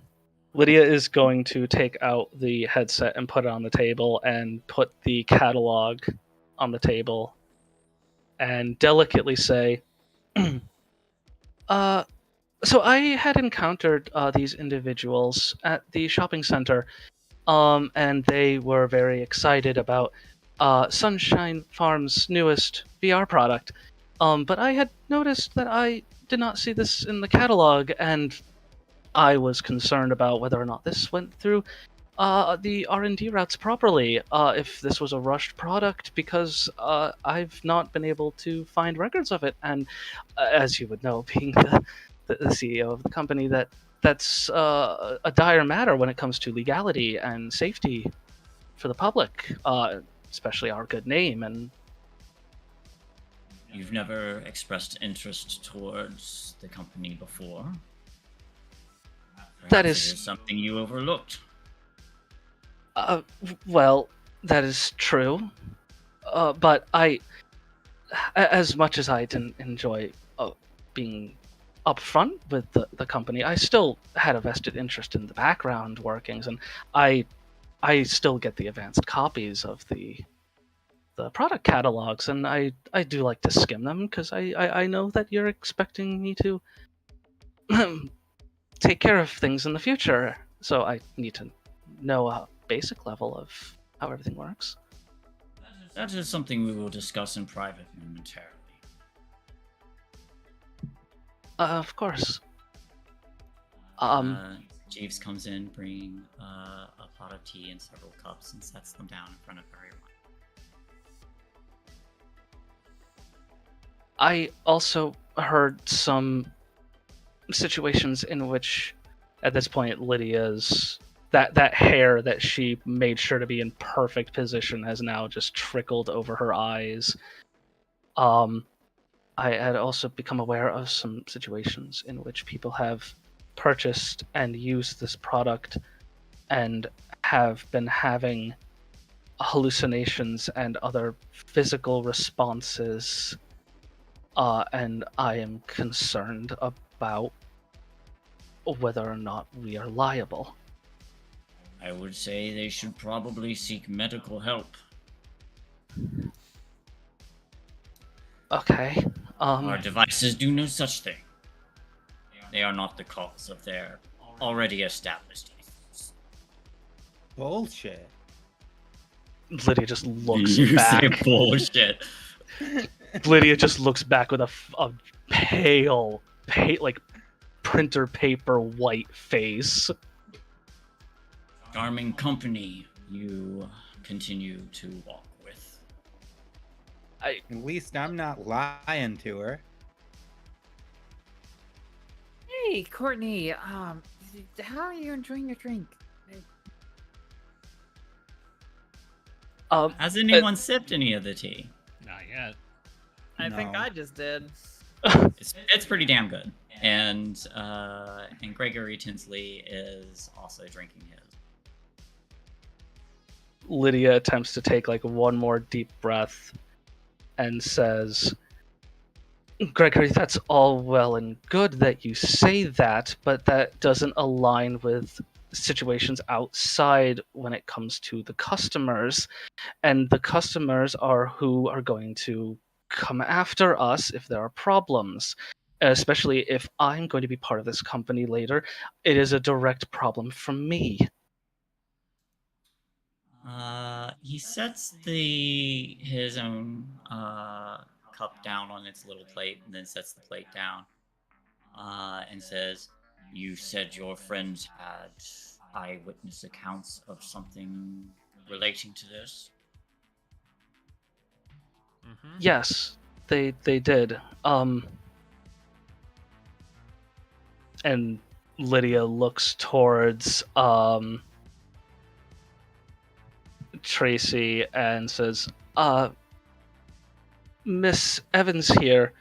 Lydia is going to take out the headset and put it on the table, and put the catalog on the table, and delicately say, so I had encountered these individuals at the shopping center, and they were very excited about Sunshine Farm's newest VR product. But I had noticed that I did not see this in the catalog, and I was concerned about whether or not this went through the R&D routes properly, if this was a rushed product, because I've not been able to find records of it. And as you would know, being the CEO of the company, that's a dire matter when it comes to legality and safety for the public, especially our good name. And you've never expressed interest towards the company before. That is something you overlooked. Well, that is true. But as much as I didn't enjoy being upfront with the company, I still had a vested interest in the background workings, and I still get the advanced copies of the product catalogs, and I do like to skim them, because I know that you're expecting me to take care of things in the future, so I need to know a basic level of how everything works. That is something we will discuss in private momentarily. Of course. Jeeves comes in, bringing a pot of tea and several cups, and sets them down in front of everyone. I also heard some situations in which, at this point, Lydia's that hair that she made sure to be in perfect position has now just trickled over her eyes. I had also become aware of some situations in which people have purchased and used this product and have been having hallucinations and other physical responses, and I am concerned about whether or not we are liable. I would say they should probably seek medical help. Okay. Our devices do no such thing. They are not the cause of their already established issues. Bullshit. Lydia just looks you back. Say bullshit. Lydia just looks back with a pale, like printer paper white face. Charming company you continue to walk with. At least I'm not lying to her. Hey, Courtney. How are you enjoying your drink? Has anyone sipped any of the tea? Not yet. I think No. I just did. It's pretty damn good. And Gregory Tinsley is also drinking his. Lydia attempts to take like one more deep breath and says, Gregory, that's all well and good that you say that, but that doesn't align with situations outside when it comes to the customers. And the customers are who are going to come after us if there are problems. Especially if I'm going to be part of this company later, it is a direct problem from me. He sets his own cup down on its little plate and then sets the plate down and says, "You said your friends had eyewitness accounts of something relating to this?" Mm-hmm. Yes, they did. And Lydia looks towards Tracy and says, Miss Evans here,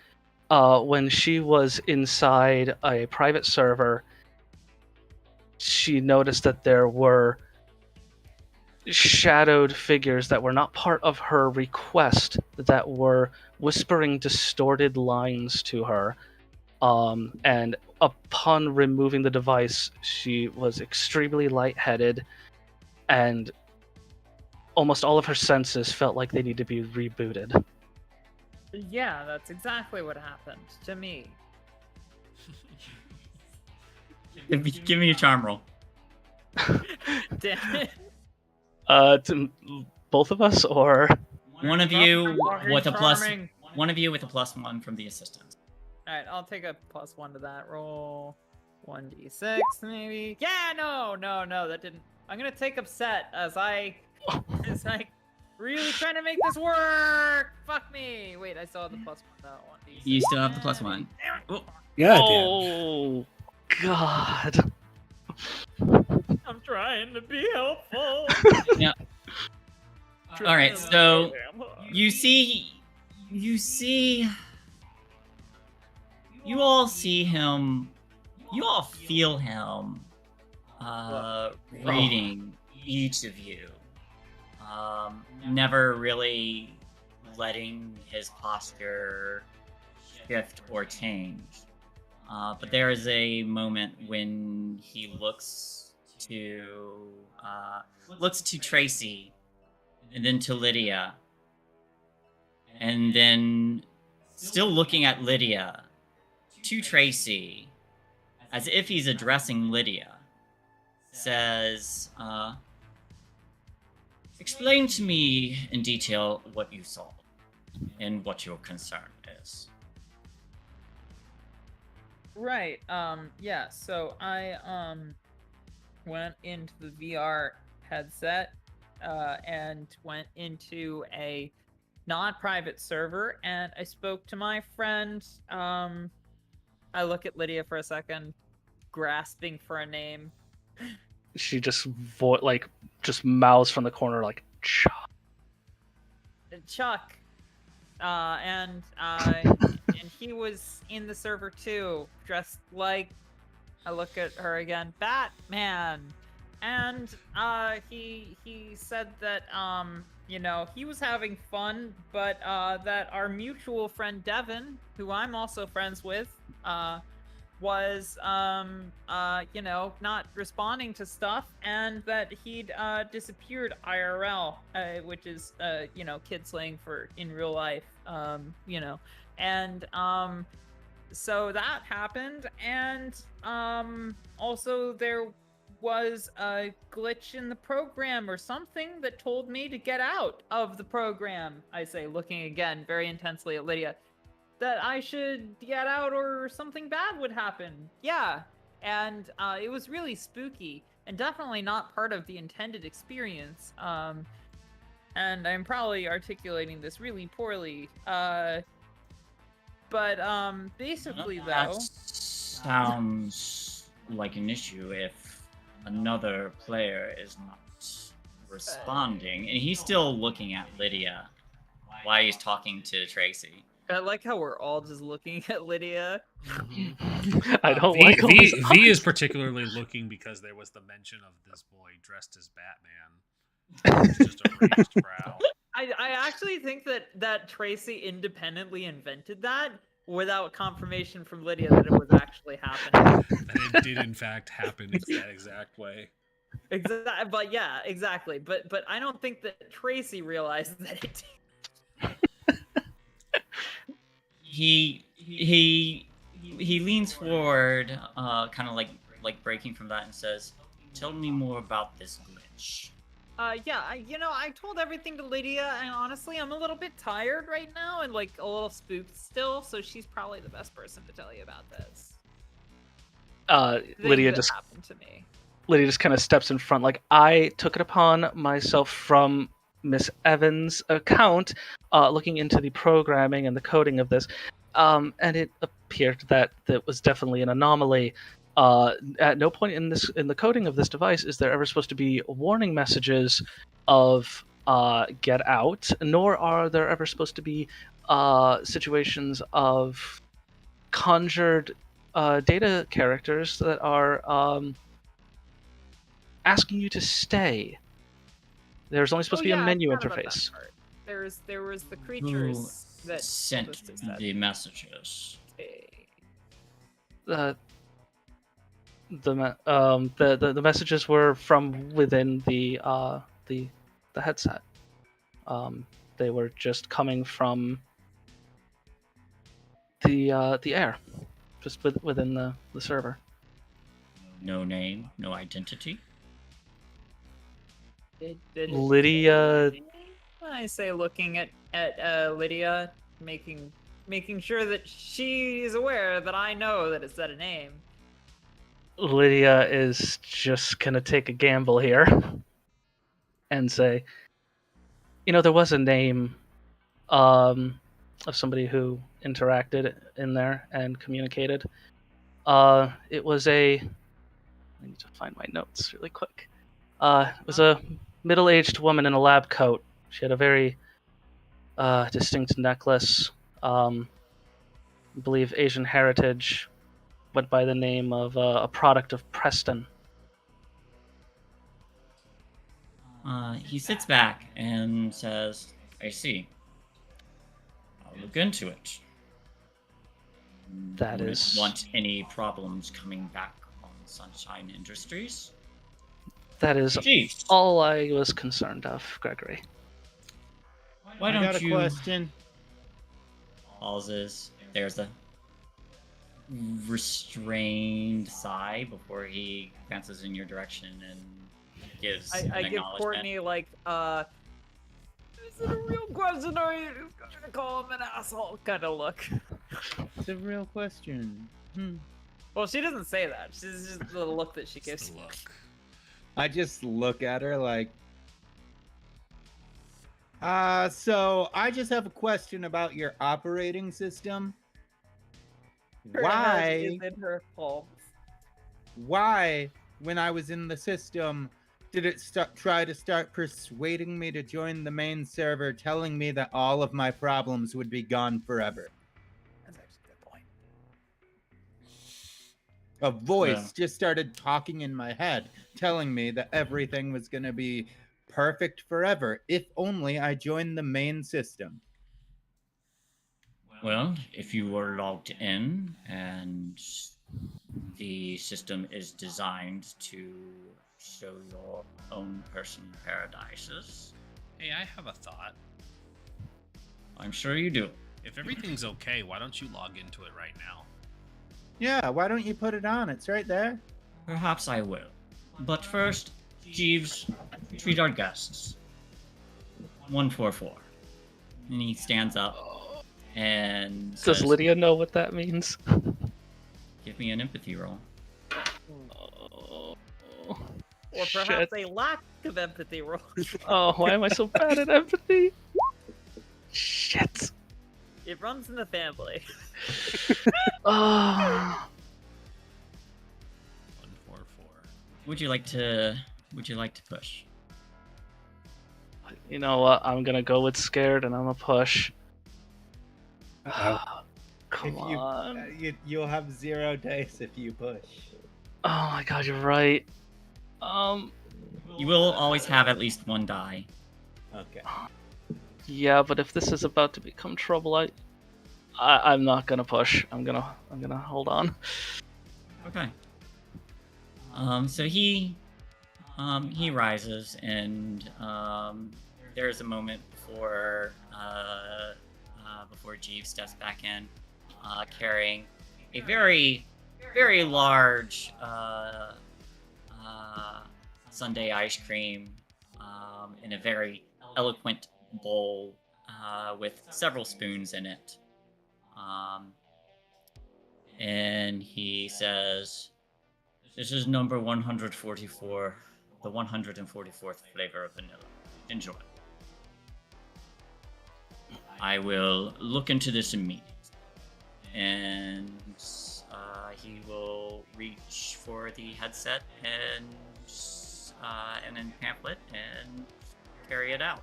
when she was inside a private server, she noticed that there were shadowed figures that were not part of her request that were whispering distorted lines to her. And upon removing the device, she was extremely lightheaded, and almost all of her senses felt like they need to be rebooted. Yeah, that's exactly what happened to me. Give me a charm roll. Damn it. To both of us, or One of you with a plus. Charming. One of you with a +1 from the assistant. All right, I'll take a +1 to that roll. 1d6 maybe. Yeah, no, that didn't. I'm gonna take upset as I really trying to make this work. Fuck me. Wait, I still have the +1. No, 1d6. You still have the +1. Oh. Yeah. oh God. I'm trying to be helpful. Yeah. All right, so you all see him. You all feel him reading each of you. Never really letting his posture shift or change. But there is a moment when he looks to Tracy, and then to Lydia, and then still looking at Lydia, to Tracy, as if he's addressing Lydia, says, "Explain to me in detail what you saw and what your concern is." Right. Yeah. So I went into the VR headset and went into a non-private server, and I spoke to my friend. I look at Lydia for a second, grasping for a name. She just just mouths from the corner like Chuck. Chuck. And he was in the server too, dressed like, I look at her again, Batman. And he said that he was having fun, but that our mutual friend Devin, who I'm also friends with, was not responding to stuff, and that he'd disappeared IRL, which is kid slang for in real life, and so that happened, and also there was a glitch in the program or something that told me to get out of the program. I say, looking again very intensely at Lydia, that I should get out or something bad would happen. Yeah. And it was really spooky and definitely not part of the intended experience. And I'm probably articulating this really poorly. But basically, That though, sounds like an issue if another player is not responding. And he's still looking at Lydia while he's talking to Tracy. I like how we're all just looking at Lydia. I don't V, like all V, these V is eyes. particularly looking because there was the mention of this boy dressed as Batman. It's just a raised brow. I actually think that Tracy independently invented that without confirmation from Lydia that it was actually happening. And it did in fact happen in that exact way. Exactly, but yeah, exactly. But I don't think that Tracy realized that it did. He leans forward, kind of like breaking from that, and says, "Tell me more about this glitch." Yeah, I told everything to Lydia, and honestly, I'm a little bit tired right now and like a little spooked still, so she's probably the best person to tell you about this. Lydia Things just that happened to me. Lydia just kind of steps in front. Like, I took it upon myself from Miss Evans' account, looking into the programming and the coding of this, and it appeared that that was definitely an anomaly. At no point in the coding of this device is there ever supposed to be warning messages of get out, nor are there ever supposed to be situations of conjured data characters that are asking you to stay. There's only supposed to be a menu I forgot about that interface. part. There was the creatures that Sent listed that. the messages. The messages were from within the headset. They were just coming from the air, just within the server. No name, no identity. Lydia. I say, looking at Lydia, making sure that she is aware that I know that it's a name. Lydia is just gonna take a gamble here and say, there was a name of somebody who interacted in there and communicated. It was I need to find my notes really quick. It was a middle-aged woman in a lab coat. She had a very distinct necklace. I believe Asian heritage. Went by the name of a product of Preston. He sits back and says, "I see. I'll look into it. That Wouldn't is want any problems coming back on Sunshine Industries." That is Jeez. all I was concerned of, Gregory. Why I don't got a you? question. Pauses. There's a restrained sigh before he glances in your direction and gives I an give acknowledgement. Courtney like, is it a real question or are you just gonna call him an asshole kind of look? It's a real question. Well, she doesn't say that. She's just the look that she gives. The look. I just look at her like, so I just have a question about your operating system. Her Why, head is in her palms. why, when I was in the system, did it try to start persuading me to join the main server, telling me that all of my problems would be gone forever? That's actually a good point. A voice just started talking in my head, telling me that everything was going to be perfect forever if only I joined the main system. Well, if you were logged in and the system is designed to show your own personal paradises, Hey, I have a thought. I'm sure you do. If everything's okay, why don't you log into it right now? Yeah, why don't you put it on? It's right there. Perhaps I will. But first, Jeeves, treat our guests. 144. And he stands up and Does says, Lydia know what that means? "Give me an empathy roll." Oh, Or perhaps a lack of empathy roll. Oh, why am I so bad at empathy? Shit. It runs in the family. Oh. 144. Would you like to push? You know what? I'm gonna go with scared and I'm gonna push. Come on. You'll have 0 dice if you push. Oh my god, you're right. You will always have at least 1 die. Okay. Yeah, but if this is about to become trouble, I'm not gonna push. I'm gonna hold on. Okay. So he rises, and there's a moment before Jeeves steps back in, carrying a very, very large sundae ice cream in a very eloquent bowl with several spoons in it. And he says, "This is number 144, the 144th flavor of vanilla. Enjoy. I will look into this immediately." And he will reach for the headset and then pamphlet and carry it out.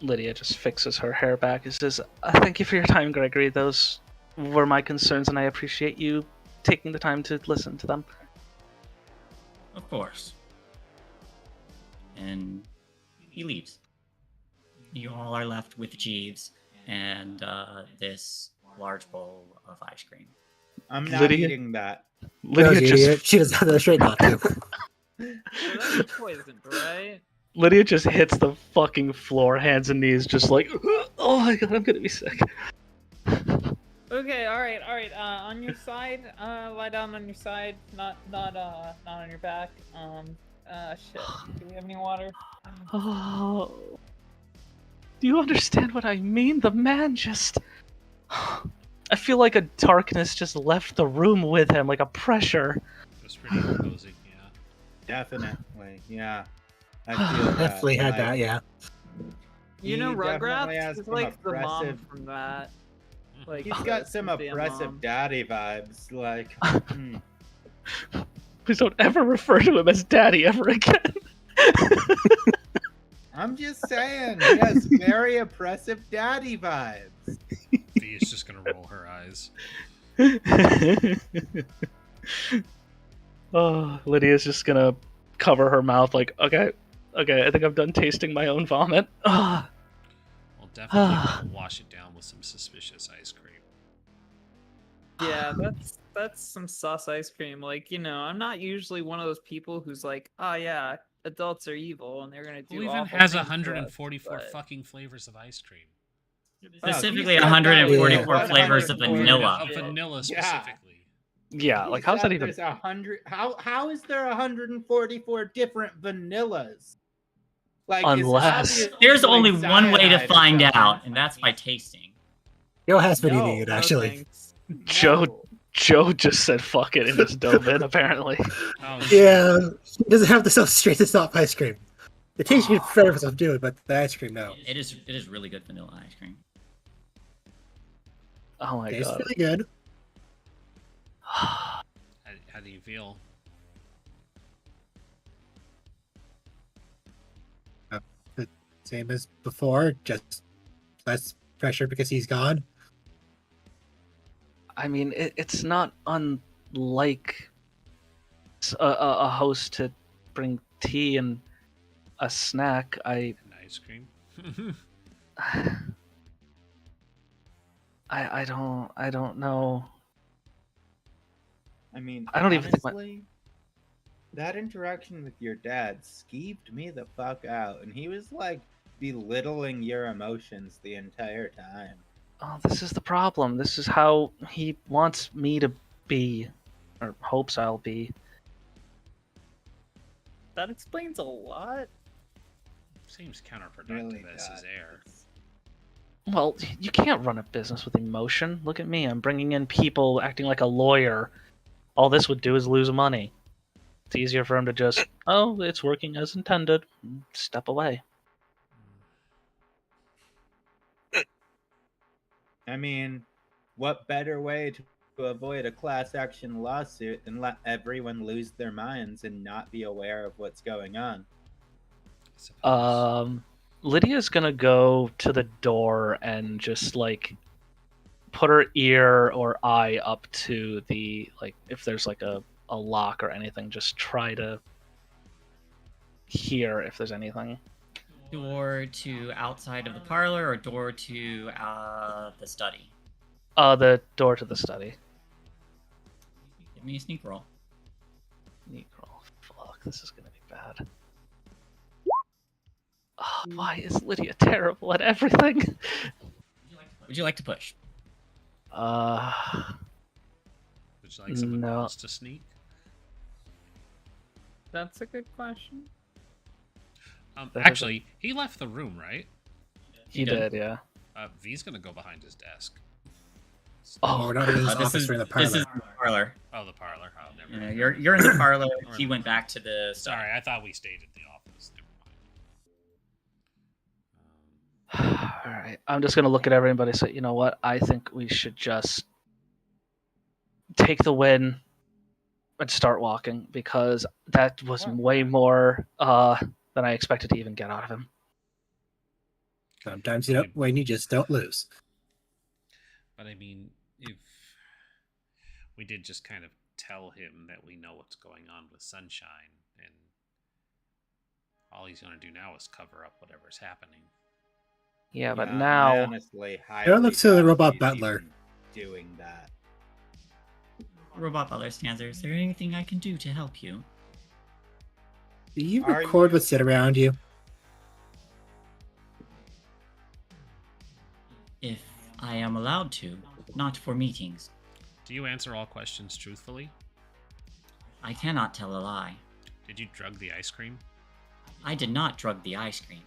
Lydia just fixes her hair back and says, "Thank you for your time, Gregory. Those were my concerns, and I appreciate you taking the time to listen to them." Of course. And he leaves. You all are left with Jeeves and this large bowl of ice cream. I'm not Lydia? eating that. Lydia just She doesn't have the straight not to. That's poisoned, right? Lydia just hits the fucking floor, hands and knees, just like, oh my god, I'm gonna be sick. Okay, all right. On your side, lie down on your side, not on your back. Shit. Do we have any water? Oh. Do you understand what I mean? The man just... I feel like a darkness just left the room with him, like a pressure. It was pretty imposing, yeah. Definitely, yeah. I feel that. Definitely had like, that, yeah. You know, he definitely has Rugrats is some like the mom oppressive- from that. Like He's got some Cynthia oppressive mom. daddy vibes. Like, Please don't ever refer to him as daddy ever again. I'm just saying, he has very oppressive daddy vibes. V is just gonna roll her eyes. Oh, Lydia's just gonna cover her mouth like, okay, I think I'm done tasting my own vomit. Ah. Well, definitely wash it down with some suspicious ice cream. Yeah, that's some sus ice cream. Like, you know, I'm not usually one of those people who's like, oh yeah, adults are evil and they're gonna do Who even awful has things to us," 144 but- fucking flavors of ice cream? Specifically, Oh, 144 yeah. flavors of vanilla. Of vanilla Yeah. specifically. Yeah, like how's that even? There's 100. How is there 144 different vanillas? Like, it's Unless- obviously There's only one way to cyanide or find something. out, and that's by tasting. Yo has been No, eating it, No actually. thanks. Joe- No. Joe just said fuck it and just dove in, apparently. Oh, Yeah, he doesn't have the straight to stop ice cream. The taste good for stuff do it, but the ice cream, no. It is really good vanilla ice cream. Oh my Tastes god. really good. How do you feel? The same as before, just less pressure because he's gone. I mean, it's not unlike a host to bring tea and a snack. And ice cream? I don't know. I mean, I don't even think honestly, that interaction with your dad skeeved me the fuck out, and he was like belittling your emotions the entire time. Oh, this is the problem. This is how he wants me to be, or hopes I'll be. That explains a lot. Seems counterproductive Really as his does. heir. Well, you can't run a business with emotion. Look at me. I'm bringing in people acting like a lawyer. All this would do is lose money. It's easier for him to just, oh, it's working as intended. Step away. I mean, what better way to avoid a class action lawsuit than let everyone lose their minds and not be aware of what's going on? I suppose. Lydia's gonna go to the door and just, like, put her ear or eye up to the, like, if there's like a lock or anything, just try to hear if there's anything. Door to outside of the parlor or door to the study? The door to the study. Give me a sneak roll. Sneak roll. Fuck, this is gonna be bad. Oh, why is Lydia terrible at everything? Would you like to push? Would you like someone No. else to sneak? That's a good question. Actually, he left the room, right? He did, yeah. V's gonna go behind his desk. Oh, we're not in his this office, is we're in the this parlor. is the parlor. Oh, the parlor. Oh, never Yeah, mind. you're in the parlor. He went back to the study. Sorry, I thought we stayed at the office. Never mind. All right, I'm just gonna look at everybody and say, you know what? I think we should just take the win and start walking, because that was way more than I expected to even get out of him. Sometimes you don't win, you just don't lose. But I mean, if we did just kind of tell him that we know what's going on with Sunshine, and all he's going to do now is cover up whatever's happening. Yeah, but I now honestly Don't look to the doubt robot he's butler. even doing that. Robot butler stands there. Is there anything I can do to help you? Do you Are record you- what's sit around you? If I am allowed to, not for meetings. Do you answer all questions truthfully? I cannot tell a lie. Did you drug the ice cream? I did not drug the ice cream.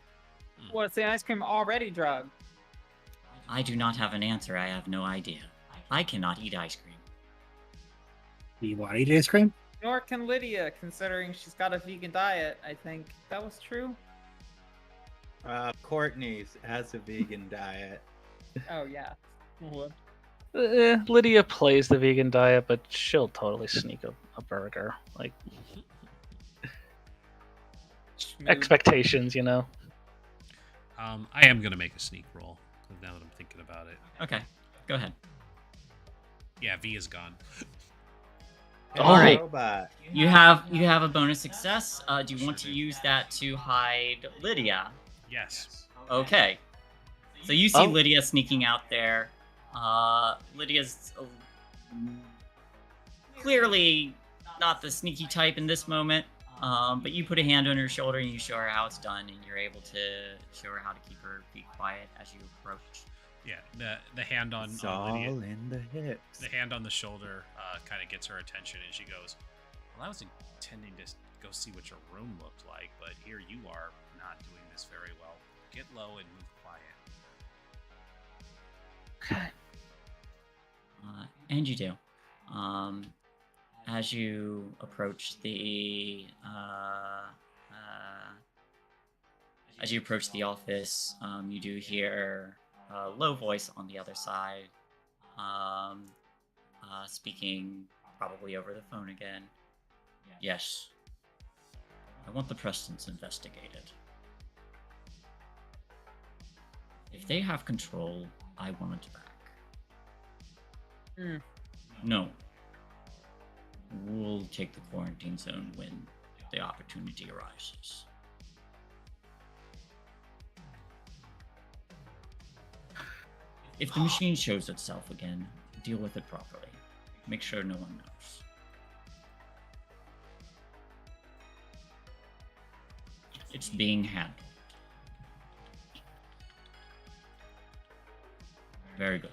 Was the ice cream already drugged? I do not have an answer. I have no idea. I cannot eat ice cream. Do you want to eat ice cream? Nor can Lydia, considering she's got a vegan diet. I think that was true. Courtney's has a vegan diet. Oh yeah. Lydia plays the vegan diet, but she'll totally sneak a burger. Like, expectations, you know. I am going to make a sneak roll, now that I'm thinking about it. Okay, go ahead. Yeah, V is gone. All right. Robot. You have a bonus success. Do you want to use that to hide Lydia? Yes. Okay. So you see Oh. Lydia sneaking out there. Lydia's clearly not the sneaky type in this moment. But you put a hand on her shoulder and you show her how it's done, and you're able to show her how to keep her feet quiet as you approach. Yeah, the hand on It's Lydia, all in the hips. the hand on the shoulder kind of gets her attention, and she goes, "Well, I was intending to go see what your room looked like, but here you are not doing this very well. Get low and move quiet." Okay. And you do. As you approach the office, you do hear a low voice on the other side, speaking probably over the phone again. Yes, I want the Prestons investigated. If they have control, I want it back. No. We'll take the quarantine zone when the opportunity arises. If the machine shows itself again, deal with it properly. Make sure no one knows. It's being handled. Very good.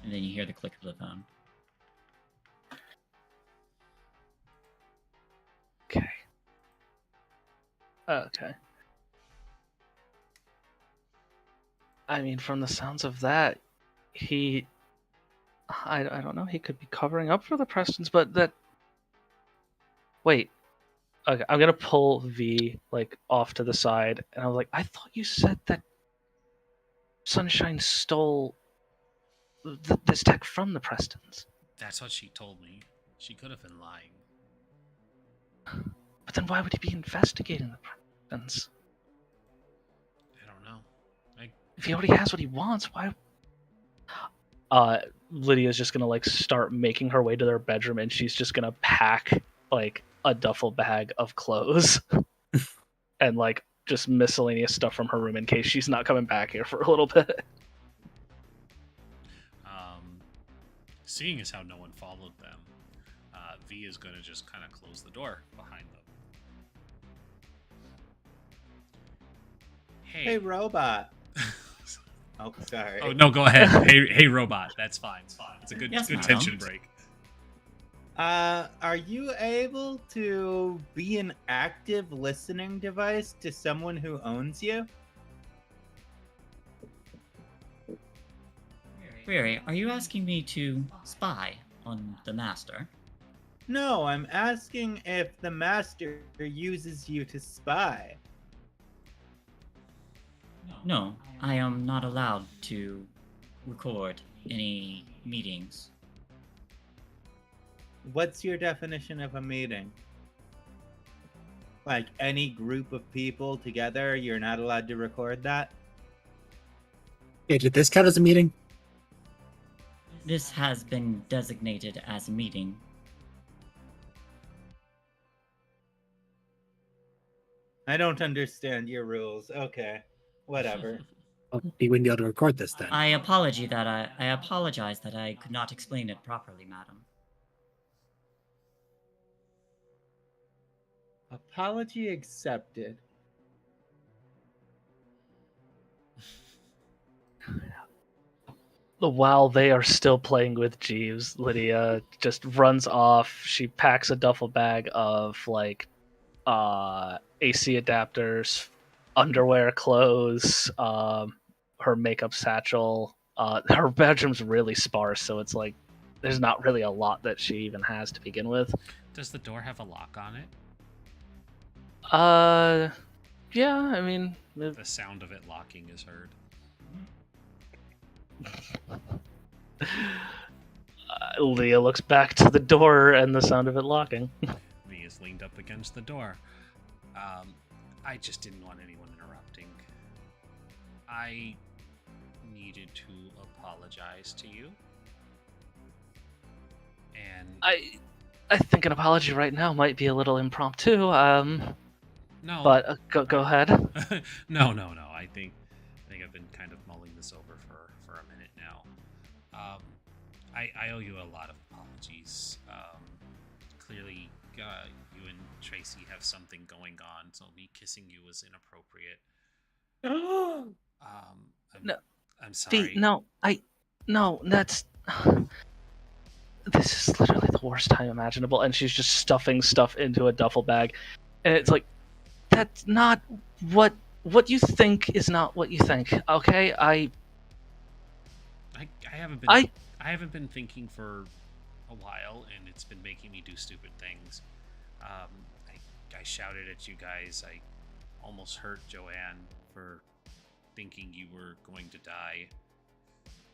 And then you hear the click of the phone. Okay. Okay. I mean, from the sounds of that, I don't know, he could be covering up for the Prestons, but that... Wait. Okay, I'm gonna pull V, like, off to the side, and I was like, I thought you said that Sunshine stole this tech from the Prestons. That's what she told me. She could have been lying. But then why would he be investigating the Prestons? I don't know. If he already has what he wants, why? Lydia's just gonna like start making her way to their bedroom, and she's just gonna pack like a duffel bag of clothes and like just miscellaneous stuff from her room in case she's not coming back here for a little bit. Seeing as how no one followed them, V is going to just kind of close the door behind them. Hey, robot. Oh, sorry. Oh no, go ahead. Hey, robot. That's fine. It's fine. It's a good, Yes, good madam. tension break. Are you able to be an active listening device to someone who owns you? Weary, are you asking me to spy on the master? No, I'm asking if the master uses you to spy. No, I am not allowed to record any meetings. What's your definition of a meeting? Like any group of people together, you're not allowed to record that? Yeah, did this count as a meeting? This has been designated as a meeting. I don't understand your rules. Okay, whatever. Well, he wouldn't be able to record this then. I apologize that I could not explain it properly, madam. Apology accepted. While they are still playing with Jeeves, Lydia just runs off. She packs a duffel bag of like AC adapters, underwear, clothes, her makeup satchel. Her bedroom's really sparse, so it's like there's not really a lot that she even has to begin with. Does the door have a lock on it? Yeah, I mean, The sound of it locking is heard. Leah looks back to the door and the sound of it locking. V is leaned up against the door. I just didn't want anyone interrupting. I needed to apologize to you. And I think an apology right now might be a little impromptu. no, But go ahead. no. I think I've been kind of mulling this over for a minute now. I owe you a lot of apologies. Clearly, you and Tracy have something going on, so me kissing you was inappropriate. No, I'm sorry. No, that's. This is literally the worst time imaginable, and she's just stuffing stuff into a duffel bag, and it's like, that's not what you think is not what you think. Okay, I haven't been thinking for a while, and it's been making me do stupid things. I shouted at you guys. I almost hurt Joanne for thinking you were going to die.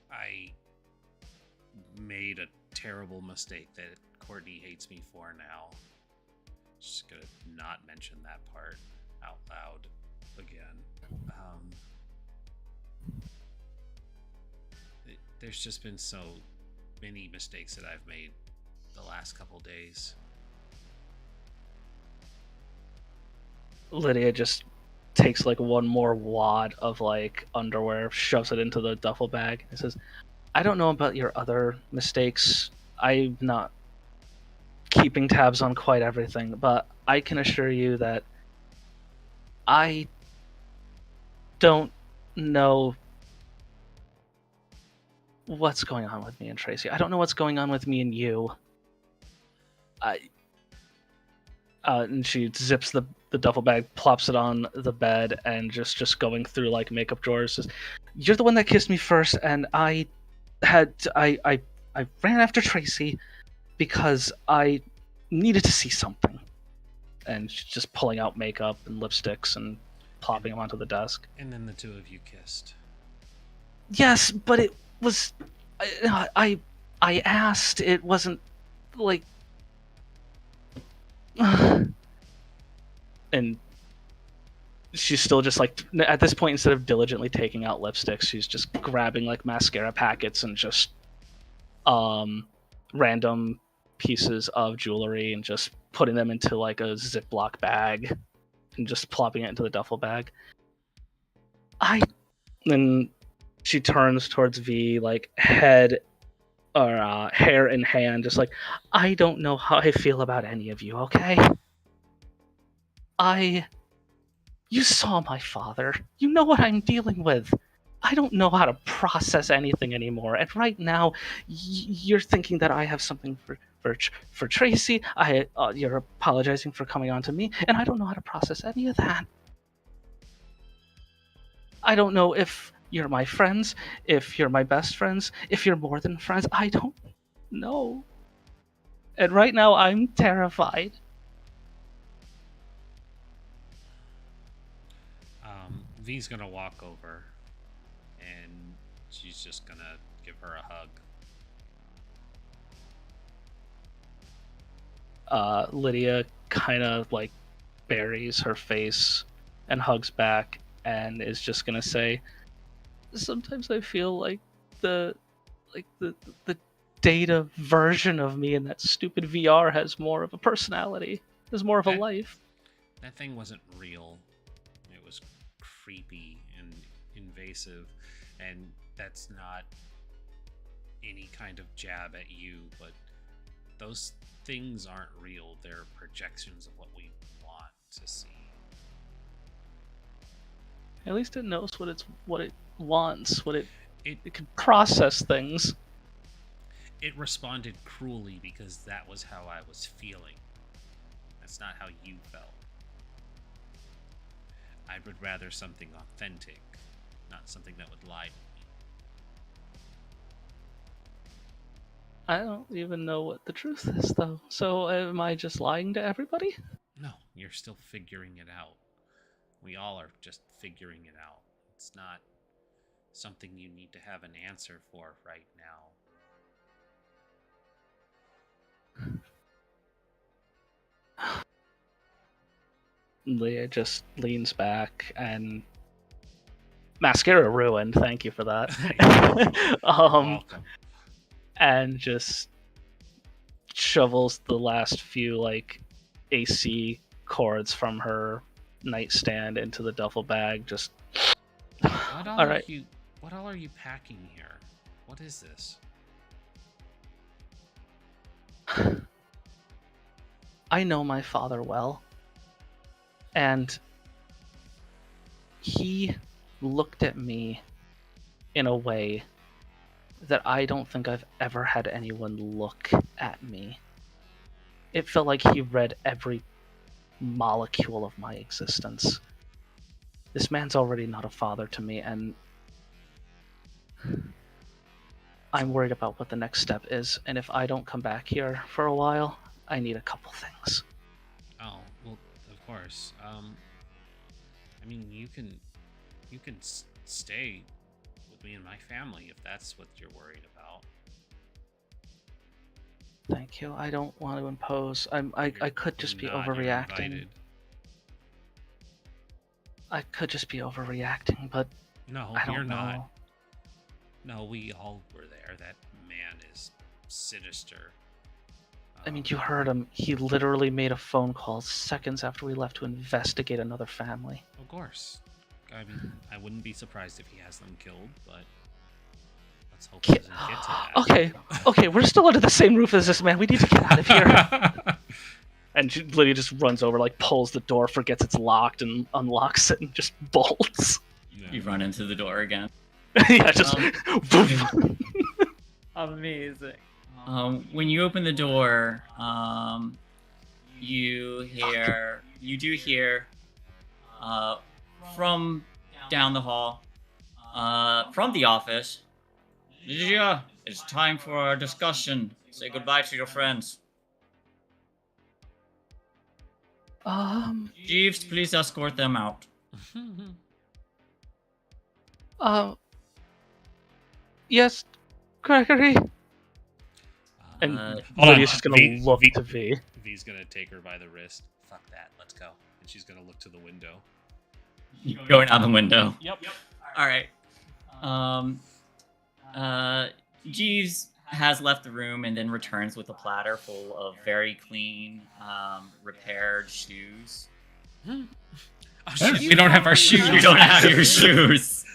I made a terrible mistake that Courtney hates me for now. Just gonna not mention that part out loud again. There's just been so many mistakes that I've made the last couple days. Lydia just takes like one more wad of like underwear, shoves it into the duffel bag, and says, I don't know about your other mistakes. I'm not keeping tabs on quite everything, but I can assure you that I don't know what's going on with me and Tracy. I don't know what's going on with me and you. And she zips the duffel bag, plops it on the bed, and just going through like makeup drawers. Says, you're the one that kissed me first, and I ran after Tracy because I needed to see something. And she's just pulling out makeup and lipsticks and plopping them onto the desk. And then the two of you kissed. Yes, but it was I asked. It wasn't like and she's still just like, at this point, instead of diligently taking out lipsticks, she's just grabbing like mascara packets and just random pieces of jewelry and just putting them into like a Ziploc bag and just plopping it into the duffel bag. Then she turns towards V, like head or hair in hand, just like, I don't know how I feel about any of you, okay? You saw my father. You know what I'm dealing with. I don't know how to process anything anymore. And right now, you're thinking that I have something for Tracy. You're apologizing for coming on to me, and I don't know how to process any of that. I don't know if you're my friends, if you're my best friends, if you're more than friends. I don't know. And right now, I'm terrified. V's gonna walk over, and she's just gonna give her a hug. Lydia kind of like buries her face and hugs back and is just gonna say, sometimes I feel like the data version of me in that stupid VR has more of a personality, has more of a life. That thing wasn't real. It was creepy and invasive, and that's not any kind of jab at you, but those things aren't real. They're projections of what we want to see. At least it knows what it wants, it can process things. It responded cruelly because that was how I was feeling. That's not how you felt. I would rather something authentic, not something that would lie to me. I don't even know what the truth is, though. So am I just lying to everybody? No, you're still figuring it out. We all are just figuring it out. It's not something you need to have an answer for right now. Leah just leans back and mascara ruined. Thank you for that. Welcome. And just shovels the last few like AC cords from her nightstand into the duffel bag. Just What all are you packing here? What is this? I know my father well, and he looked at me in a way that I don't think I've ever had anyone look at me. It felt like he read every molecule of my existence. This man's already not a father to me, and I'm worried about what the next step is, and if I don't come back here for a while, I need a couple things. Oh, well, of course. I mean, you can stay with me and my family if that's what you're worried about. Thank you. I don't want to impose. I could just be overreacting. I could just be overreacting, but no, I don't you're know. not. No, we all were there. That man is sinister. I mean, you heard him. He literally made a phone call seconds after we left to investigate another family. Of course. I mean, I wouldn't be surprised if he has them killed, but let's hope he doesn't get to that. Okay, we're still under the same roof as this man. We need to get out of here. And Lydia just runs over, like pulls the door, forgets it's locked, and unlocks it, and just bolts. Yeah. You run into the door again. Yeah, just. Amazing. When you open the door, you do hear from down the hall, from the office. Yeah, it's time for our discussion. Say goodbye to your friends. Jeeves, please escort them out. Yes, Gregory. And Lydia's just gonna look to V. V's gonna take her by the wrist. Fuck that, let's go. And she's gonna look to the window. Going out the window. Yep. All right. Jeeves has left the room and then returns with a platter full of very clean, repaired shoes. Oh shit, we don't have our shoes. You don't have your shoes.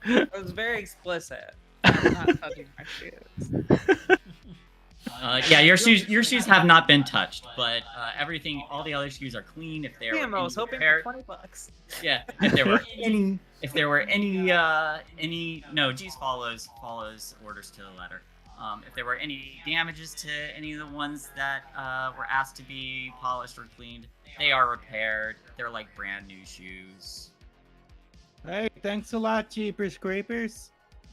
It was very explicit. I'm not touching my shoes. Yeah, your shoes have not been touched, but all the other shoes are clean. If there Damn, were I was hoping repaired, for $20. yeah, if there were any, no, Jeeves follows orders to the letter. If there were any damages to any of the ones that were asked to be polished or cleaned, they are repaired. They're like brand new shoes. Hey, thanks a lot, Jeepers Creepers.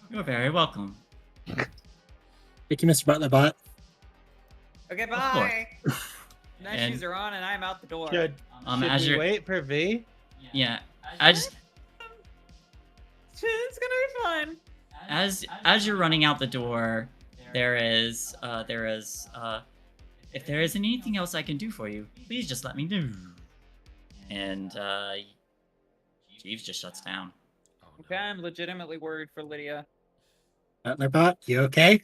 You're very welcome. Thank you, Mr. Butler Bot. Okay, course. bye. My And- shoes are on and I'm out the door. Should As we you're, wait for V? yeah, It's gonna be fun. as you're running out the door, there is if there isn't anything else I can do for you, please just let me know. And Jeeves just shuts down. Okay, I'm legitimately worried for Lydia. Butler Bot, you okay?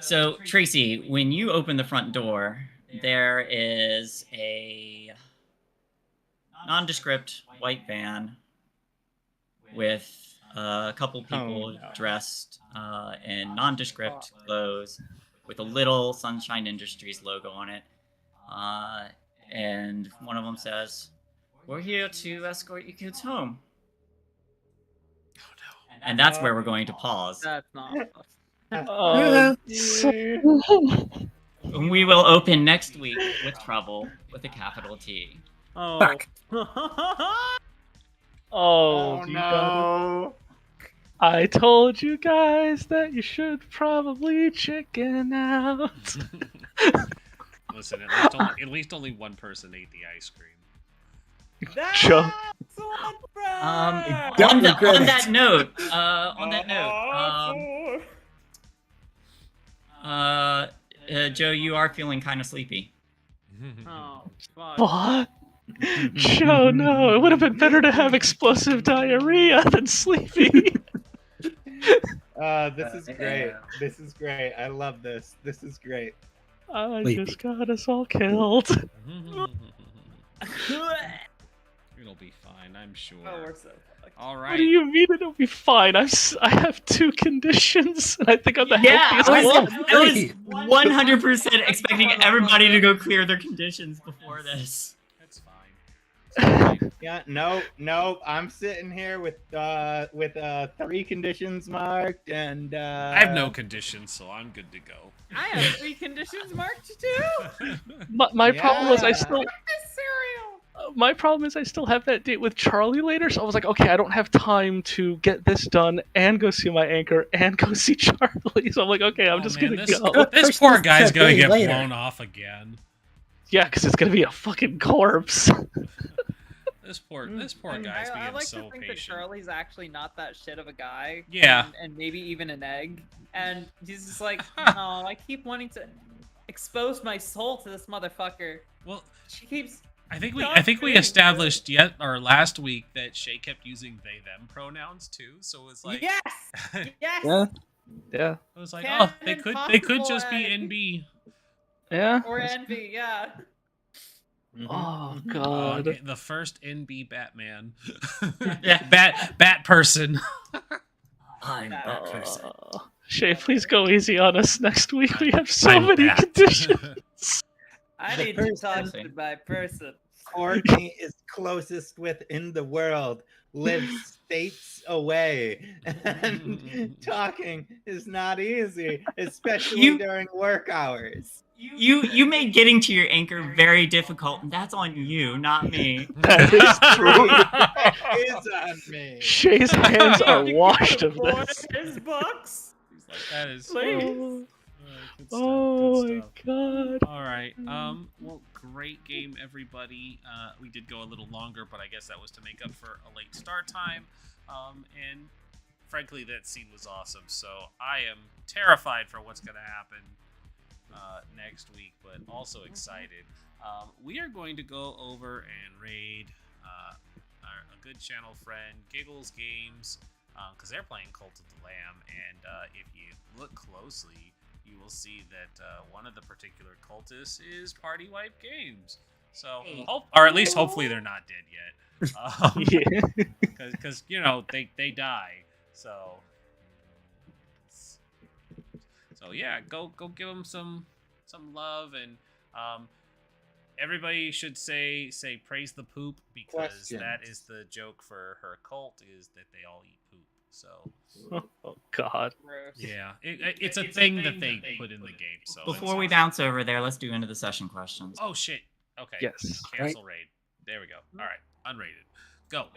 So Tracy, when you open the front door, there is a nondescript white van with a couple people dressed in nondescript clothes with a little Sunshine Industries logo on it. And one of them says, "We're here to escort you kids home." Oh no. And that's where we're going to pause. That's not. Oh, We will open next week with Trouble with a capital T. Oh. Fuck. oh, you got it. I told you guys that you should probably chicken out. Listen, at least only one person ate the ice cream. Joe. On Don't regret it. that note, Joe, you are feeling kind of sleepy. Oh, fuck. What? Joe, no. It would have been better to have explosive diarrhea than sleepy. This is great. This is great. I love this. This is great. I Sleepy. just got us all killed. It'll be fine, I'm sure. Oh, we're so fucked. All What right. do you mean it'll be fine? I have 2 conditions, and I think I'm the Yeah, healthiest I one. was 100% expecting everybody to go clear their conditions before this. That's fine. Yeah, no. I'm sitting here with 3 conditions marked, and I have no conditions, so I'm good to go. I have 3 conditions marked too. My problem is I Yeah. still. This cereal. My problem is I still have that date with Charlie later, so I was like, okay, I don't have time to get this done and go see my anchor and go see Charlie. So I'm like, okay, I'm just gonna go. This poor guy's First gonna day get later. blown off again. Yeah, because it's gonna be a fucking corpse. This poor And guy's I being like so to think that patient. Charlie's actually not that shit of a guy. Yeah. And maybe even an egg. And he's just like, oh, I keep wanting to expose my soul to this motherfucker. Well, She keeps. I think Stop we doing established last week that Shay kept using they them pronouns too. So it was like Yes. Yes. Yeah. Yeah. it was like, Canon oh, they could possible just be egg. NB. Yeah. Or envy. Yeah. Oh god. The first NB Batman. Yeah. Bat person. I'm that person. Shay, please go easy on us next week. We have so I'm many Bat. conditions. I The need to talk person. to my person. Courtney is closest within the world, lives states away, and talking is not easy, especially You- during work hours. You made getting to your anchor very difficult, and that's on you, not me. That is true. It is on me. Shay's hands are washed of Afford this. his books. He's like, that is. Please. Good stuff, Oh good my stuff. god. All right. Well, great game, everybody. We did go a little longer, but I guess that was to make up for a late start time. And frankly, that scene was awesome. So I am terrified for what's going to happen next week, but also excited. We are going to go over and raid a good channel friend, Giggles Games, because they're playing Cult of the Lamb, and if you look closely, you will see that one of the particular cultists is Party Wipe Games. So, or at least hopefully they're not dead yet. Because they die. So yeah, go give them some love, and everybody should say praise the poop, because that is the joke for her cult, is that they all eat poop. So oh god, yeah, it's a thing that they put in the game. So before we bounce over there, let's do into the session questions. Oh shit. Okay. Yes. Cancel raid. There we go. All right. Unrated. Go.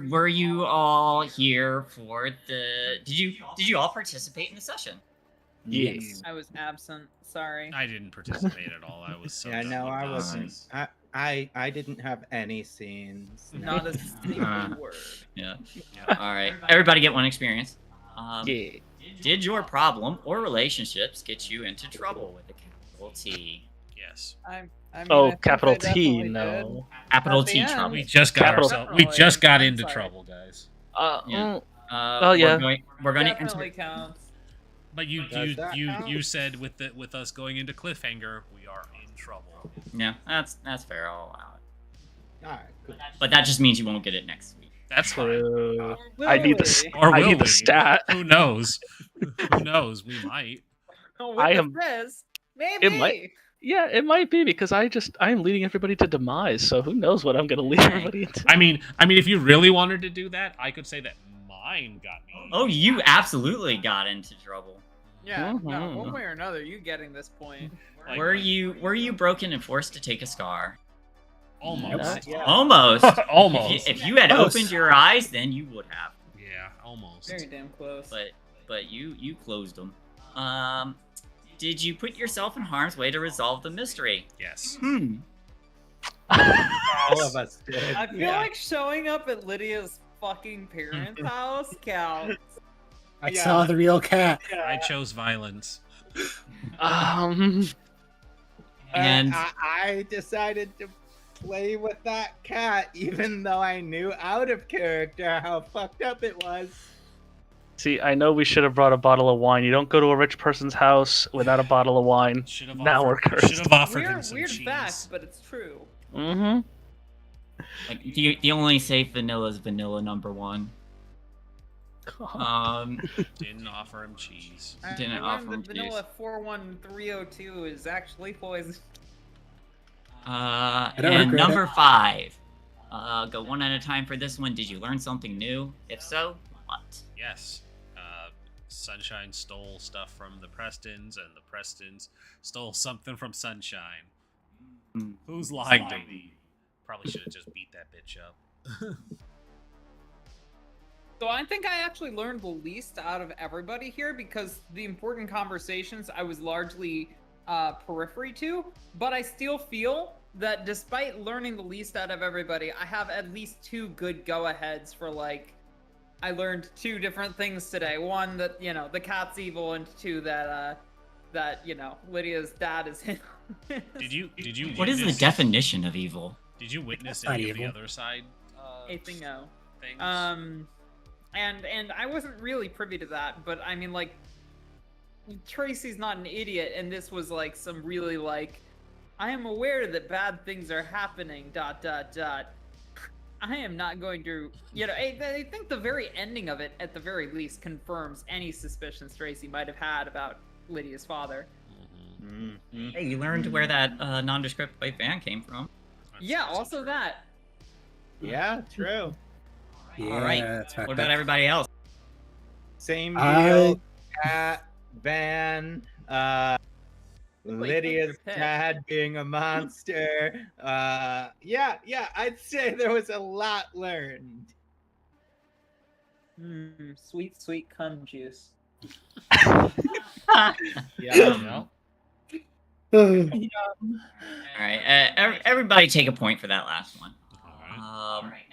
Were you all here for the? Did you all participate in the session? Yes. I was absent. Sorry. I didn't participate at all. I was so Yeah, done no, with I this. wasn't. I didn't have any scenes. Not a single word. Yeah. All right. Everybody get one experience. Yeah. Did your problem or relationships get you into trouble with a capital T? Yes. I mean, Oh, I think capital I T, definitely no. Capital At the T end. trouble. We just got Capital- ourselves. We just got into Sorry. trouble, guys. Yeah. Oh, yeah. We're going to Definitely enter. counts. But you Does that count? you said with us going into cliffhanger, we are in trouble. Yeah, that's fair. I'll allow it. All right, cool. But that just means you won't get it next week. That's fine. True. Will I need we? the Or I will need the we? stat. Who knows? Who knows? We might. Oh, I with am- this, maybe. It might- Yeah, it might be, because I'm leading everybody to demise. So who knows what I'm going to lead everybody into? I mean, if you really wanted to do that, I could say that mine got me. Oh, you absolutely got into trouble. Yeah, no, Mhm. one way or another, you getting this point. Like- Were you broken and forced to take a scar? Almost. Yeah. Almost. Almost. If you had Close. opened your eyes, then you would have. Yeah, almost. Very damn close. But you closed them. Did you put yourself in harm's way to resolve the mystery? Yes. All of us did. I feel like showing up at Lydia's fucking parents' house counts. I saw the real cat. I chose violence. And I decided to play with that cat, even though I knew out of character how fucked up it was. See, I know we should have brought a bottle of wine. You don't go to a rich person's house without a bottle of wine. Should have Now we're offered. cursed. Should have offered him Weird, some weird cheese. fact, but it's true. Mm-hmm. like, the only safe vanilla is vanilla #1. Didn't offer him cheese. Didn't I offer learned him that vanilla 41302 is actually poison. don't And regret number 5. Go one at a time for this one. Did you learn something new? If so, what? Yes. Sunshine stole stuff from the Prestons, and the Prestons stole something from Sunshine. Hmm. Who's lying to me? Probably should have just beat that bitch up. So I think I actually learned the least out of everybody here, because the important conversations I was largely periphery to, but I still feel that despite learning the least out of everybody, I have at least 2 good go-aheads for, like, I learned 2 different things today. One, that, the cat's evil, and 2, that Lydia's dad is him. Did you? What is the witness- definition of evil? Did you witness Not any of the evil. other side? A thing, no. Things. And I wasn't really privy to that, but I mean, like, Tracy's not an idiot, and this was like some really, like, I am aware that bad things are happening, ... I am not going to, I think the very ending of it, at the very least, confirms any suspicions Tracy might have had about Lydia's father. Mm-hmm. Hey, you learned where that nondescript white van came from. Yeah, also true. that. Yeah, true. Yeah, All right. that's What fucked about up. everybody else? Same I- deal. Cat, van, Wait, Lydia's pet. dad being a monster. Yeah, I'd say there was a lot learned. Sweet, sweet cum juice. Yeah. All right, everybody take a point for that last one.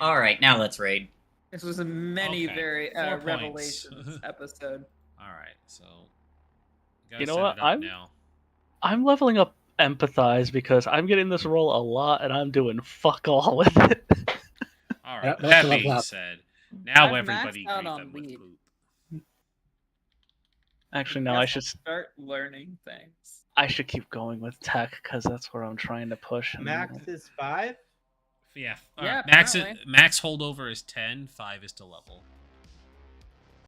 All right, now let's raid. This was a many Okay, very 4 points. revelations episode. All right, so Gotta You know set what? it up now. I'm leveling up empathize because I'm getting this roll a lot and I'm doing fuck all with it. All right. Yep, With that's that the level being up. said, now I've everybody maxed out greet on them with lead. poop. Actually, no, Guess I I'll should start learning things. keep going with tech because that's where I'm trying to push. Max is 5. Yeah. Yeah, Max apparently. max holdover is 10. 5 is to level.